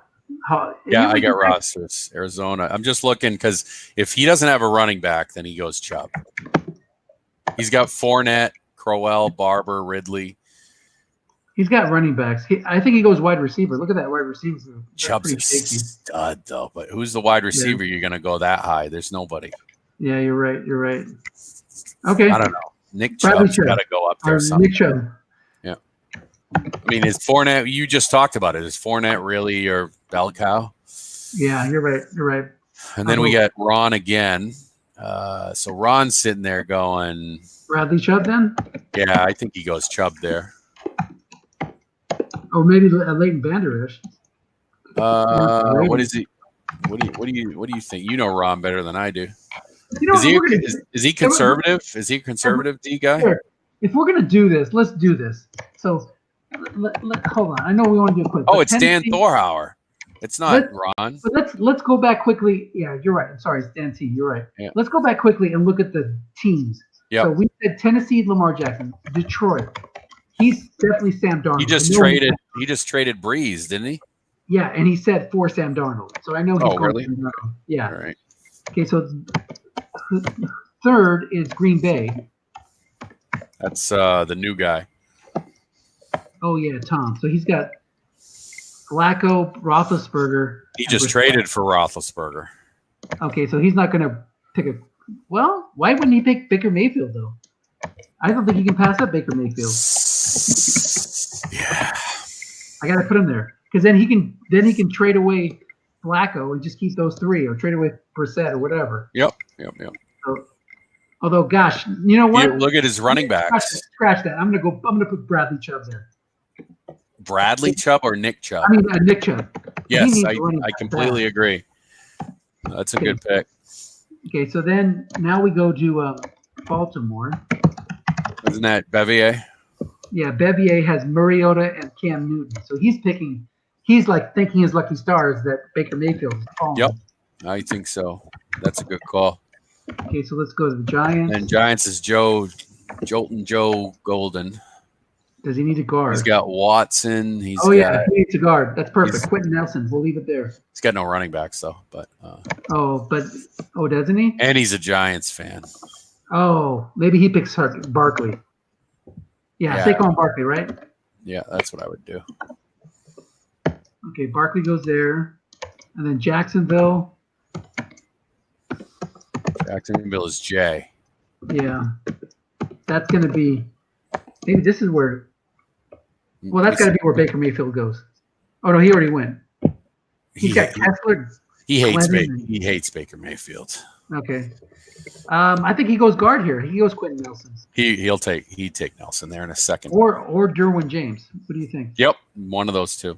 Yeah, I got rosters. Arizona. I'm just looking because if he doesn't have a running back, then he goes Chubb. He's got Fournette, Crowell, Barber, Ridley. He's got running backs. I think he goes wide receiver. Look at that wide receiver. Chubb's a stud, though. But who's the wide receiver you're going to go that high? There's nobody. Yeah, you're right. You're right. Okay. I don't know. Nick Chubb's got to go up there. Nick Chubb. Yeah. I mean, is Fournette, you just talked about it. Is Fournette really your bell cow? Yeah, you're right. You're right. And then we got Ron again. So Ron's sitting there going. Bradley Chubb then? Yeah, I think he goes Chubb there. Or maybe Leighton Vander Esch. What is he? What do you think? You know Ron better than I do. You know, is he conservative? Is he a conservative D guy? Sure. If we're gonna do this, let's do this. So, hold on. I know we want to do it quick. Oh, it's Dan Thorhauer. It's not Ron. But let's go back quickly. Yeah, you're right. I'm sorry, it's Dan T. You're right. Yeah. Let's go back quickly and look at the teams. Yeah. So we said Tennessee, Lamar Jackson, Detroit. He's definitely Sam Darnold. He just traded Breeze, didn't he? Yeah, and he said for Sam Darnold. So I know he's going really? Sam Darnold. Yeah. All right. Okay, so third is Green Bay. That's the new guy. Oh yeah, Tom. So he's got Flacco, Roethlisberger. He just traded for Roethlisberger. Okay, so he's not going to pick a. Well, why wouldn't he pick Baker Mayfield though? I don't think he can pass up Baker Mayfield. Yeah, I got to put him there because then he can trade away Flacco and just keep those three, or trade away Brissett or whatever. Yep. So, although, gosh, you know what? Look at his running backs. Scratch that. I'm gonna put Bradley Chubb there. Bradley Chubb or Nick Chubb? I mean Nick Chubb. Yes, I completely agree. That's a good pick. Okay, so then now we go to Baltimore. Isn't that Bevier? Yeah, Bevier has Mariota and Cam Newton. So he's like thinking his lucky stars that Baker Mayfield is calling. Yep, I think so. That's a good call. Okay, so let's go to the Giants. And Giants is Jolton Joe Golden. Does he need a guard? He's got Watson. He needs a guard. That's perfect. Quentin Nelson. We'll leave it there. He's got no running backs though. But doesn't he? And he's a Giants fan. Oh, maybe he picks Barkley. Yeah, Saquon Barkley, right? Yeah, that's what I would do. Okay, Barkley goes there, and then Jacksonville. Jacksonville is Jay. Yeah, that's going to be. Maybe this is where. Well, that's got to be where Baker Mayfield goes. Oh no, he already went. He's got Kessler. He hates Baker Mayfield. Okay. I think he goes guard here. He goes Quentin Nelson. He'd take Nelson there in a second. Or Derwin James. What do you think? Yep, one of those two.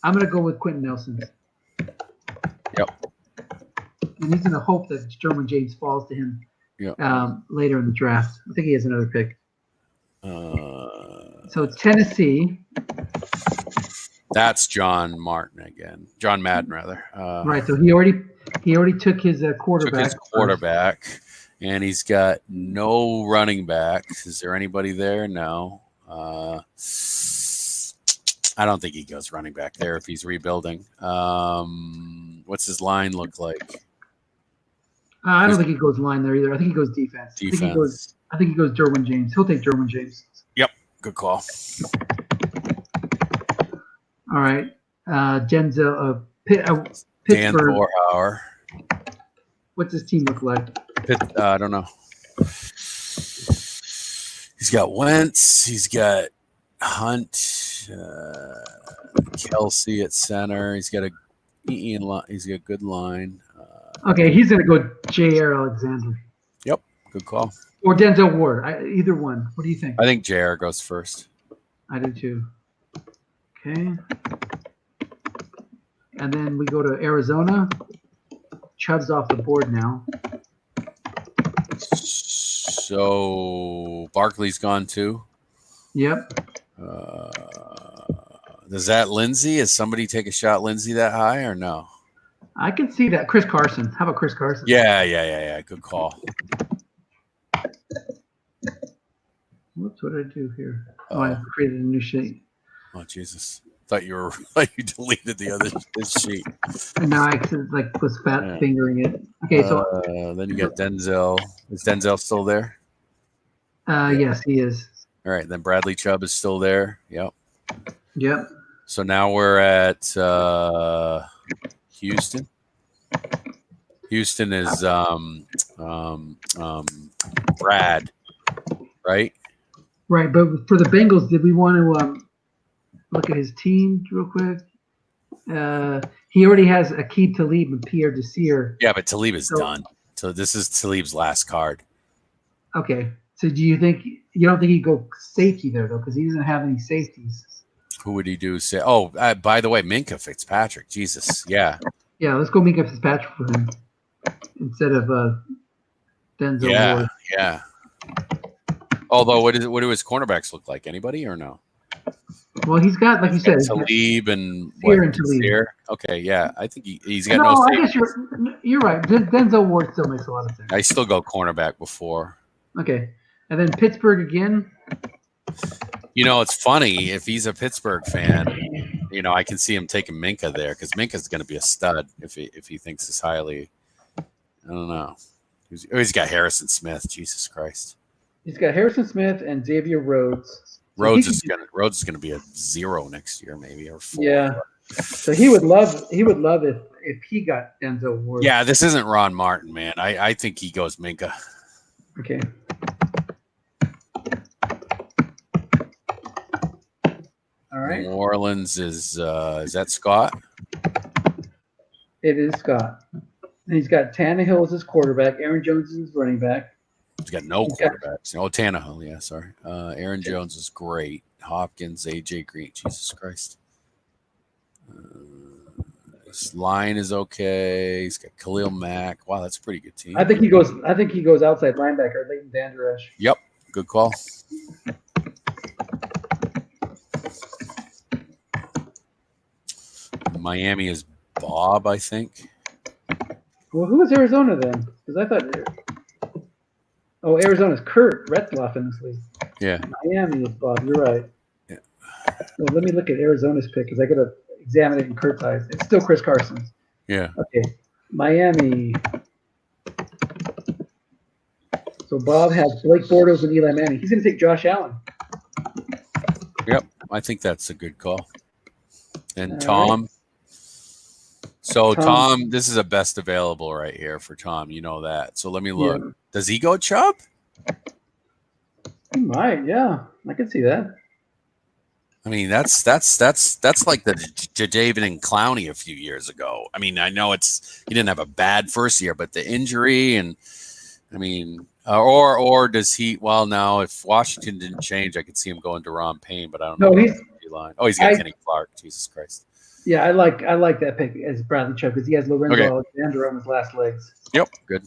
I'm gonna go with Quentin Nelson. Yep. And he's gonna hope that Derwin James falls to him later in the draft. I think he has another pick. So Tennessee. That's John Madden rather. Right. So he already took his quarterback. And he's got no running backs. Is there anybody there? No. I don't think he goes running back there if he's rebuilding. What's his line look like? I don't think he goes line there either. I think he goes defense. I think he goes Derwin James. He'll take Derwin James. Yep. Good call. All right. Pittsburgh. Dan Thorhauer. What's his team look like? I don't know. He's got Wentz. He's got Hunt. Kelsey at center. He's got a good line. Okay, he's gonna go J.R. Alexander. Yep, good call. Or Denzel Ward. Either one. What do you think? I think J.R. goes first. I do too. Okay. And then we go to Arizona. Chubb's off the board now. So Barkley's gone too. Yep. Does that Lindsey? Does somebody take a shot Lindsey that high or no? I can see that. Chris Carson. How about Chris Carson? Yeah. Good call. Whoops, what did I do here? Oh, I created a new sheet. Oh, Jesus. Thought you were like you deleted this sheet. And now I was fat fingering it. Okay, so then you got Denzel. Is Denzel still there? yes, he is. All right, then Bradley Chubb is still there. Yep. Yep. So now we're at Houston. Houston is Brad, right? Right, but for the Bengals, did we want to look at his team real quick? He already has Aqib Talib and Pierre Desir. Yeah, but Talib is done. So this is Talib's last card. Okay. So you don't think he'd go safety there though, because he doesn't have any safeties? Who would he do? Say, by the way, Minkah Fitzpatrick. Jesus, yeah. Yeah, let's go Minkah Fitzpatrick for him instead of Denzel Ward. Yeah. Although, what do his cornerbacks look like? Anybody or no? Well, he's got, like you said, Talib and Talib. Okay, yeah, I think he's got no. I guess you're right. Denzel Ward still makes a lot of sense. I still go cornerback before. Okay, and then Pittsburgh again. It's funny if he's a Pittsburgh fan. I can see him taking Minkah there because Minka's going to be a stud if he thinks as highly. I don't know. He's got Harrison Smith. Jesus Christ. He's got Harrison Smith and Xavier Rhodes. Rhodes is gonna be a 0 next year, maybe, or 4. Yeah. So he would love if he got Denzel Ward. Yeah, this isn't Ron Martin, man. I think he goes Minkah. Okay. All right. New Orleans is that Scott? It is Scott. And he's got Tannehill as his quarterback, Aaron Jones as his running back. He's got no quarterbacks. Tannehill, yeah, sorry. Aaron Jones is great. Hopkins, AJ Green, Jesus Christ. His line is okay. He's got Khalil Mack. Wow, that's a pretty good team. I think he goes outside linebacker, Leighton Vander Esch. Yep, good call. Miami is Bob, I think. Well, who is Arizona then? Because I thought. Arizona's Kurt Retzlaff in this league. Yeah. Miami is Bob. You're right. Yeah. Well, let me look at Arizona's pick because I got to examine it in Kurt's eyes. It's still Chris Carson's. Yeah. Okay. Miami. So Bob has Blake Bortles and Eli Manning. He's going to take Josh Allen. Yep. I think that's a good call. And Tom. Right. So Tom, this is a best available right here for Tom. You know that. So let me look. Yeah. Does he go Chubb? He might, yeah. I can see that. I mean, that's like the Jadeveon and Clowney a few years ago. I mean, I know he didn't have a bad first year, but the injury and I mean, or does he? Well, now if Washington didn't change, I could see him going to Ron Payne, but I don't know. He's got Kenny Clark. Jesus Christ. Yeah, I like that pick as Bradley Chubb because he has Lorenzo Alexander on his last legs. Yep, good.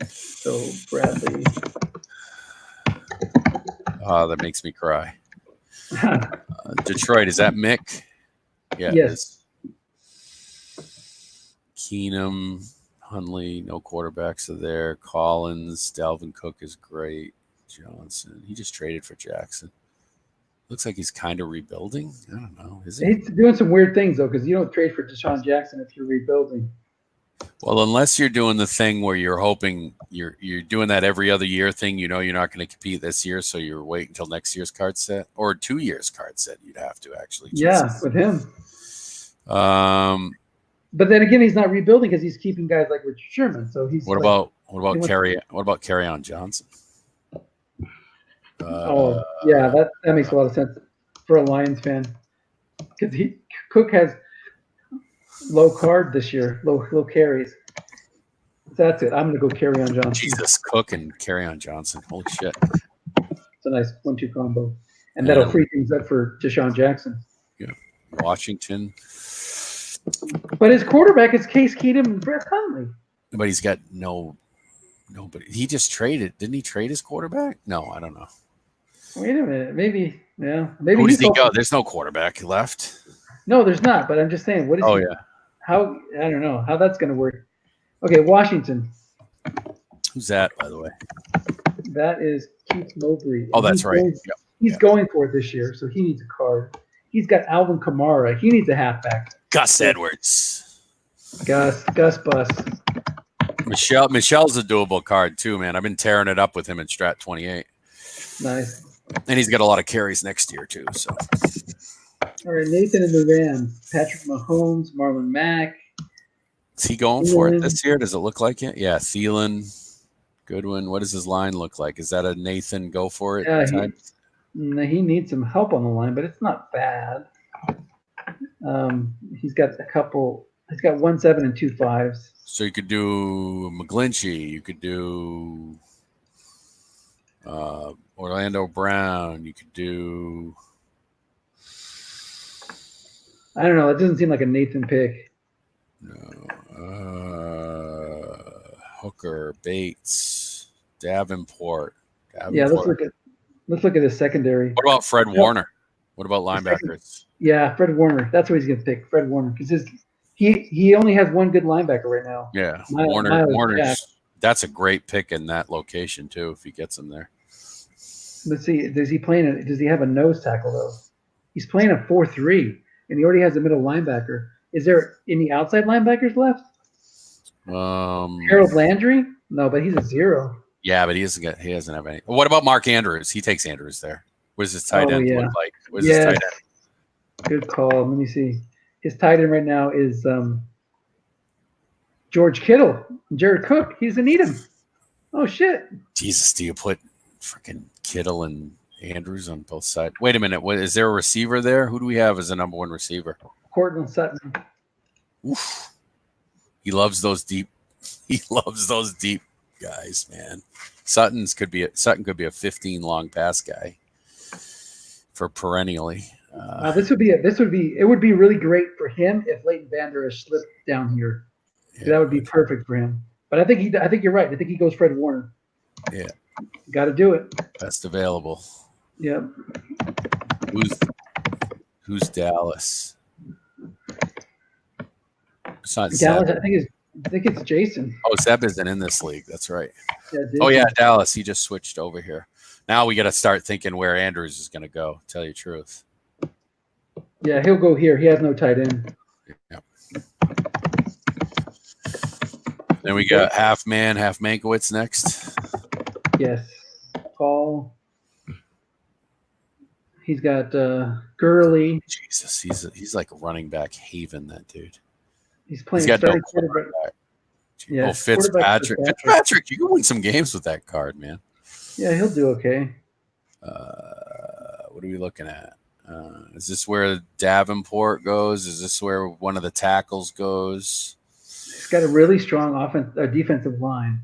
So Bradley. Oh, that makes me cry. Detroit, is that Mick? Yeah. Yes. Keenum, Hundley, no quarterbacks are there. Collins, Dalvin Cook is great. Johnson, he just traded for Jackson. Looks like he's kind of rebuilding. I don't know. Is he? He's doing some weird things though, because you don't trade for Deshaun Jackson if you're rebuilding. Well, unless you're doing the thing where you're hoping you're doing that every other year thing, you're not going to compete this year, so you're waiting until next year's card set or 2 years card set. You'd have to actually. Yeah, with him. But then again, he's not rebuilding because he's keeping guys like Richard Sherman. So he's. What about Kerryon Johnson? That makes a lot of sense for a Lions fan because Cook has low card this year, low carries. So that's it. I'm going to go Kerryon Johnson. Jesus, Cook and Kerryon Johnson. Holy shit! It's a nice 1-2 combo, and that'll free things up for Deshaun Jackson. Yeah, Washington. But his quarterback is Case Keenum and Brett Hundley. But he's got nobody. He just traded. Didn't he trade his quarterback? No, I don't know. Wait a minute. Maybe. Yeah. Maybe. Who does he go? There's no quarterback left. No, there's not. But I'm just saying. What is? Oh yeah. How? I don't know how that's going to work. Okay, Washington. Who's that, by the way? That is Keith Mobley. Oh, that's right. He's going for it this year, so he needs a card. He's got Alvin Kamara. He needs a halfback. Gus Edwards. Gus Bus. Michelle's a doable card too, man. I've been tearing it up with him in Strat 28. Nice. And he's got a lot of carries next year too. So, all right, Nathan and the Rams. Patrick Mahomes, Marlon Mack. Is he going for it this year? Does it look like it? Yeah, Thielen, Goodwin. What does his line look like? Is that a Nathan go for it type? He needs some help on the line, but it's not bad. He's got a couple. He's got 1 7 and 2 5s. So you could do McGlinchey. You could do Orlando Brown. You could do. I don't know. It doesn't seem like a Nathan pick. No. Hooker, Bates, Davenport. Yeah, let's look at his secondary. What about Fred Warner? What about linebackers? Yeah, Fred Warner. That's what he's going to pick. Fred Warner, because he only has one good linebacker right now. Yeah, Warner's. That's a great pick in that location too. If he gets him there. Let's see. Does he have a nose tackle though? He's playing a 4-3, and he already has a middle linebacker. Is there any outside linebackers left? Harold Landry? No, but he's a 0. Yeah, but he doesn't have any. What about Mark Andrews? He takes Andrews there. What does his tight end look like? His tight end? Good call. Let me see. His tight end right now is George Kittle, Jared Cook. He doesn't need him. Oh shit! Jesus, do you put freaking Kittle and Andrews on both sides? Wait a minute. What is there a receiver there? Who do we have as a number 1 receiver? Cortland Sutton. Oof. He loves those deep. He loves those deep guys, man. Sutton could be a 15 long pass guy for perennially. It would be really great for him if Leighton Vander Esch slipped down here. Yeah, that would be perfect for him. But I think you're right. I think he goes Fred Warner. Yeah, got to do it. Best available. Yep. Who's Dallas? It's not Dallas. Zeb. I think it's Jason. Oh, Zeb isn't in this league. That's right. Yeah, Dallas. He just switched over here. Now we got to start thinking where Andrews is going to go. Tell you the truth. Yeah, he'll go here. He has no tight end. Yep. Then we got half Mankiewicz next. Yes. Paul. He's got Gurley. Jesus, he's like a running back haven, that dude. He's playing. He's got no quarterback. Yeah. Oh, Fitzpatrick. Fitzpatrick, you can win some games with that card, man. Yeah, he'll do okay. What are we looking at? Is this where Davenport goes? Is this where one of the tackles goes? He's got a really strong defensive line,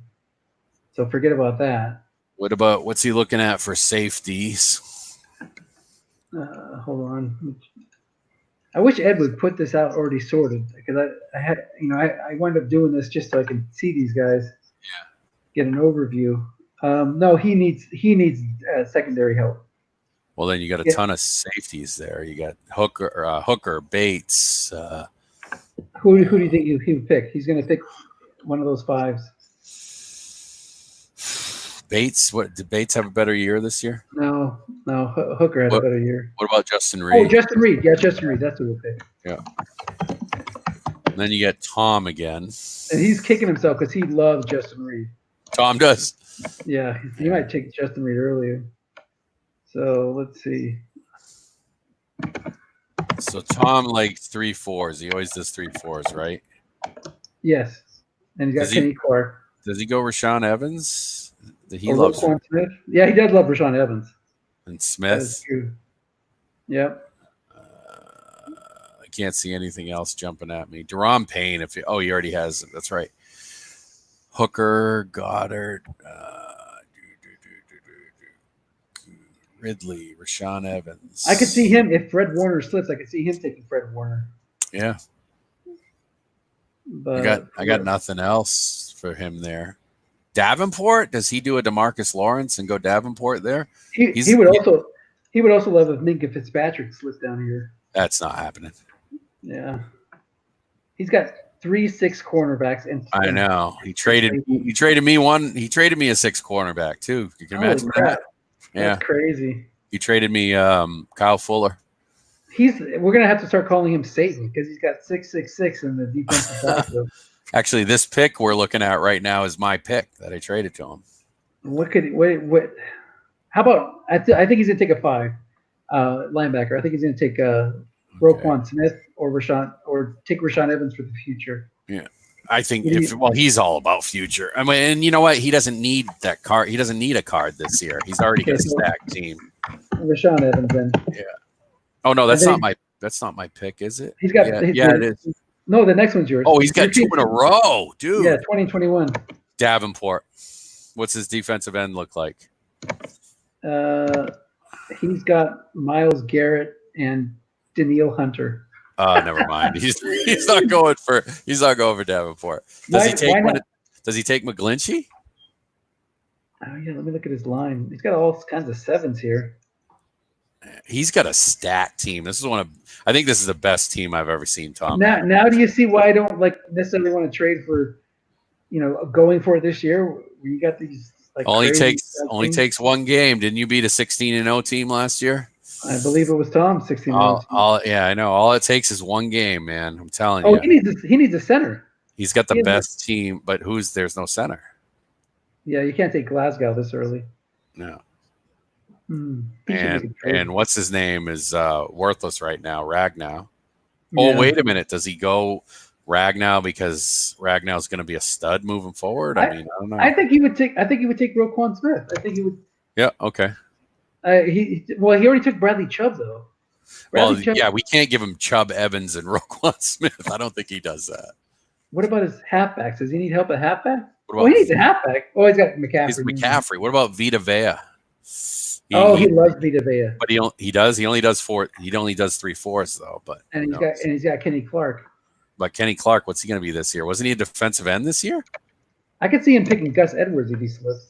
so forget about that. What's he looking at for safeties? Hold on. I wish Ed would put this out already sorted, because I wind up doing this just so I can see these guys. Yeah. Get an overview. No, he needs secondary help. Well, then you got a ton of safeties there. You got Hooker, Bates. Who do you think he would pick? He's going to pick one of those 5s. Bates. Did Bates have a better year this year? No. Hooker had a better year. What about Justin Reed? Oh, Justin Reed. Yeah, Justin Reed. That's who we'll pick. Yeah. And then you get Tom again. And he's kicking himself because he loves Justin Reed. Tom does. Yeah, he might take Justin Reed earlier. So let's see. So Tom likes 3-4s. He always does 3-4s, right? Yes. And he's got Kenny Clark. Does he go Rashawn Evans? He loves Smith. Yeah, he does love Rashawn Evans. And Smith. That's true. Yep. I can't see anything else jumping at me. Deron Payne, he already has it. That's right. Hooker, Goddard, Ridley, Rashawn Evans. I could see him if Fred Warner slips. I could see him taking Fred Warner. Yeah. But I got nothing else for him there. Davenport, does he do a DeMarcus Lawrence and go Davenport there? He would also love if Minka Fitzpatrick slipped down here. That's not happening. Yeah. He's got 3-6 cornerbacks, and I know. He traded me a 6 cornerback too. You can imagine that. Yeah, That's crazy. he traded me Kyle Fuller. We're gonna have to start calling him Satan because he's got 666 in the defensive backfield. Actually, this pick we're looking at right now is my pick that I traded to him. What? How about? I think he's gonna take a 5 linebacker. I think he's gonna take Roquan Smith or take Rashawn Evans for the future. Yeah, I think he's all about future. I mean, and you know what? He doesn't need that card. He doesn't need a card this year. He's already got a stacked team. Rashawn Evans then. Yeah. Oh no, that's not my pick, is it? He's got. Yeah, it is. No, the next one's yours. Oh, he's got 2 in a row, dude. Yeah, 2021. Davenport. What's his defensive end look like? He's got Myles Garrett and Daniil Hunter. Never mind. He's not going for Davenport. Does he take McGlinchey? Oh yeah, let me look at his line. He's got all kinds of 7s here. He's got a stacked team. I think this is the best team I've ever seen, Tom. Now do you see why I don't necessarily want to trade for, going for it this year? Where you got these only takes one game. Didn't you beat a 16-0 team last year? I believe it was Tom 16-0. Yeah, I know. All it takes is one game, man. I'm telling you. He needs a center. He's got the best team, but there's no center. Yeah, you can't take Glasgow this early. No. And what's his name is worthless right now, Ragnow. Oh, wait a minute. Does he go Ragnow because Ragnow's going to be a stud moving forward? I don't know. I think he would take Roquan Smith. I think he would. Yeah. Okay. He already took Bradley Chubb though. We can't give him Chubb, Evans, and Roquan Smith. I don't think he does that. What about his halfbacks? Does he need help at halfback? He needs a halfback. Oh, he's got McCaffrey. He's McCaffrey. What about Vita Vea? He loves Vita Vea. But he does. He only does 4. He only does 3/4 though. But he's got Kenny Clark. But Kenny Clark, what's he going to be this year? Wasn't he a defensive end this year? I could see him picking Gus Edwards if he slips.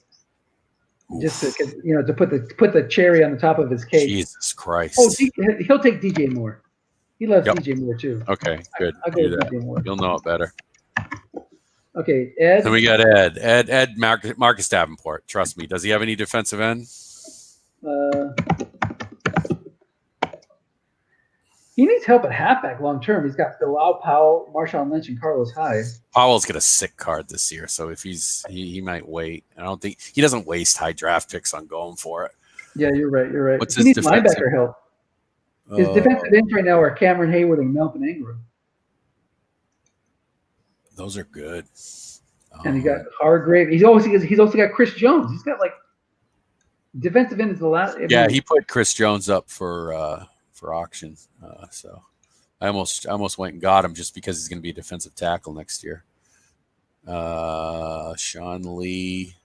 Just to put the cherry on the top of his cake. Jesus Christ! Oh, he'll take DJ Moore. He loves DJ Moore too. Okay, good. I'll go with DJ Moore. You'll know it better. Okay, Ed. Then we got Ed Marcus Davenport. Trust me. Does he have any defensive end? He needs help at halfback long term. He's got Bilal Powell, Marshawn Lynch, and Carlos Hyde. Powell's got a sick card this year, so if he might wait. I don't think he doesn't waste high draft picks on going for it. Yeah, you're right. What's he needs linebacker help. His defensive ends right now are Cameron Hayward and Melvin Ingram. Those are good. And he got Hargrave. He's also got Chris Jones. He's got defensive end is the last. He put Chris Jones up for auction. So I almost went and got him just because he's going to be a defensive tackle next year. Sean Lee.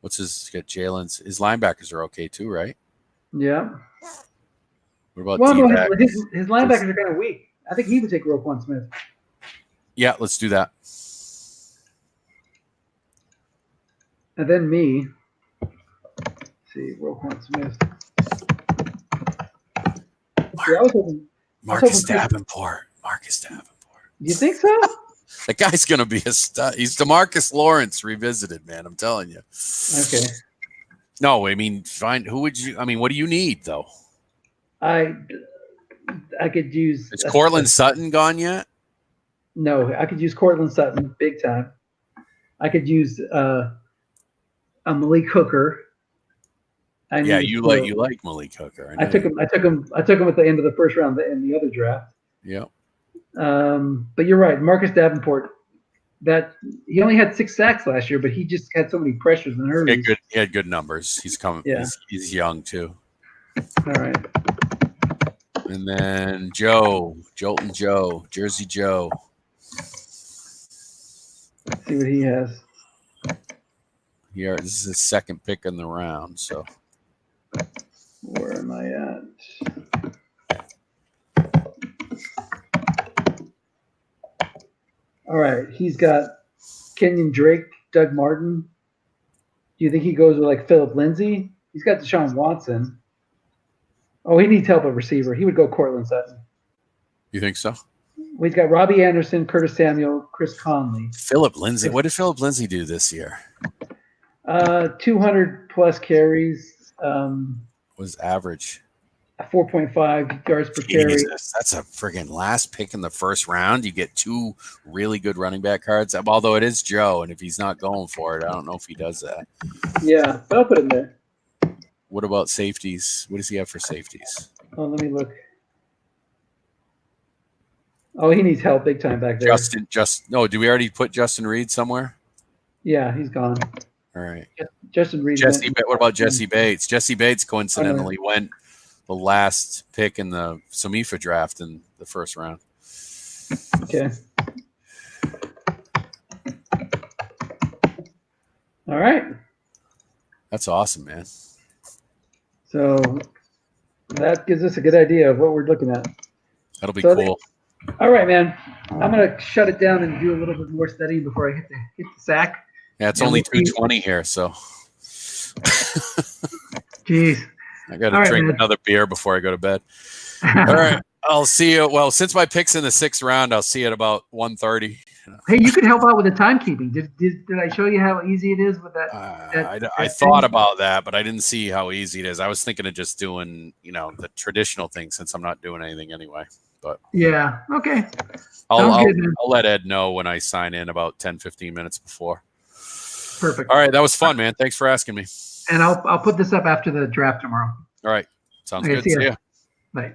What's his got Jalen's? His linebackers are okay too, right? Yeah. What about his linebackers are kind of weak. I think he would take Roquan Smith. Yeah, let's do that. And then me. Let's see, Roquan Smith. Marcus Davenport. You think so? That guy's going to be a stud. He's DeMarcus Lawrence revisited, man. I'm telling you. Okay. No, I mean, fine. Who would you? I mean, what do you need though? I could use. Is Cortland Sutton gone yet? No, I could use Cortland Sutton big time. I could use a Malik Hooker. You like Malik Hooker. I took him at the end of the first round in the other draft. Yeah. But you're right, Marcus Davenport. That he only had 6 sacks last year, but he just had so many pressures and hurries. He had good numbers. He's coming. Yeah. He's young too. All right. And then Jolton Joe, Jersey Joe. Let's see what he has. Here, this is his second pick in the round. So, where am I at? All right, he's got Kenyon Drake, Doug Martin. Do you think he goes with Philip Lindsay? He's got Deshaun Watson. Oh, he needs help at receiver. He would go Cortland Sutton. You think so? Well, he's got Robbie Anderson, Curtis Samuel, Chris Conley. Philip Lindsay. What did Philip Lindsay do this year? 200 plus carries, Was average. 4.5 yards per carry. Jesus, that's a friggin' last pick in the first round. You get 2 really good running back cards. Although it is Joe, and if he's not going for it, I don't know if he does that. Yeah, but I'll put him there. What about safeties? What does he have for safeties? Oh, let me look. Oh, he needs help big time back there. Do we already put Justin Reed somewhere? Yeah, he's gone. All right. Justin Reed. What about Jesse Bates? Jesse Bates coincidentally went the last pick in the Somifa draft in the first round. Okay. All right. That's awesome, man. So that gives us a good idea of what we're looking at. That'll be cool. All right, man. I'm gonna shut it down and do a little bit more studying before I hit the sack. Yeah, it's only 2:20 here, so. Jeez. I got to drink another beer before I go to bed. All right. I'll see you. Well, since my pick's in the 6th round, I'll see you at about 1:30. Hey, you can help out with the timekeeping. Did I show you how easy it is with that? I thought about that, but I didn't see how easy it is. I was thinking of just doing, the traditional thing since I'm not doing anything anyway. But yeah, okay. I'll let Ed know when I sign in about 10, 15 minutes before. Perfect. All right. That was fun, man. Thanks for asking me. And I'll put this up after the draft tomorrow. All right. Sounds good. See ya. Bye.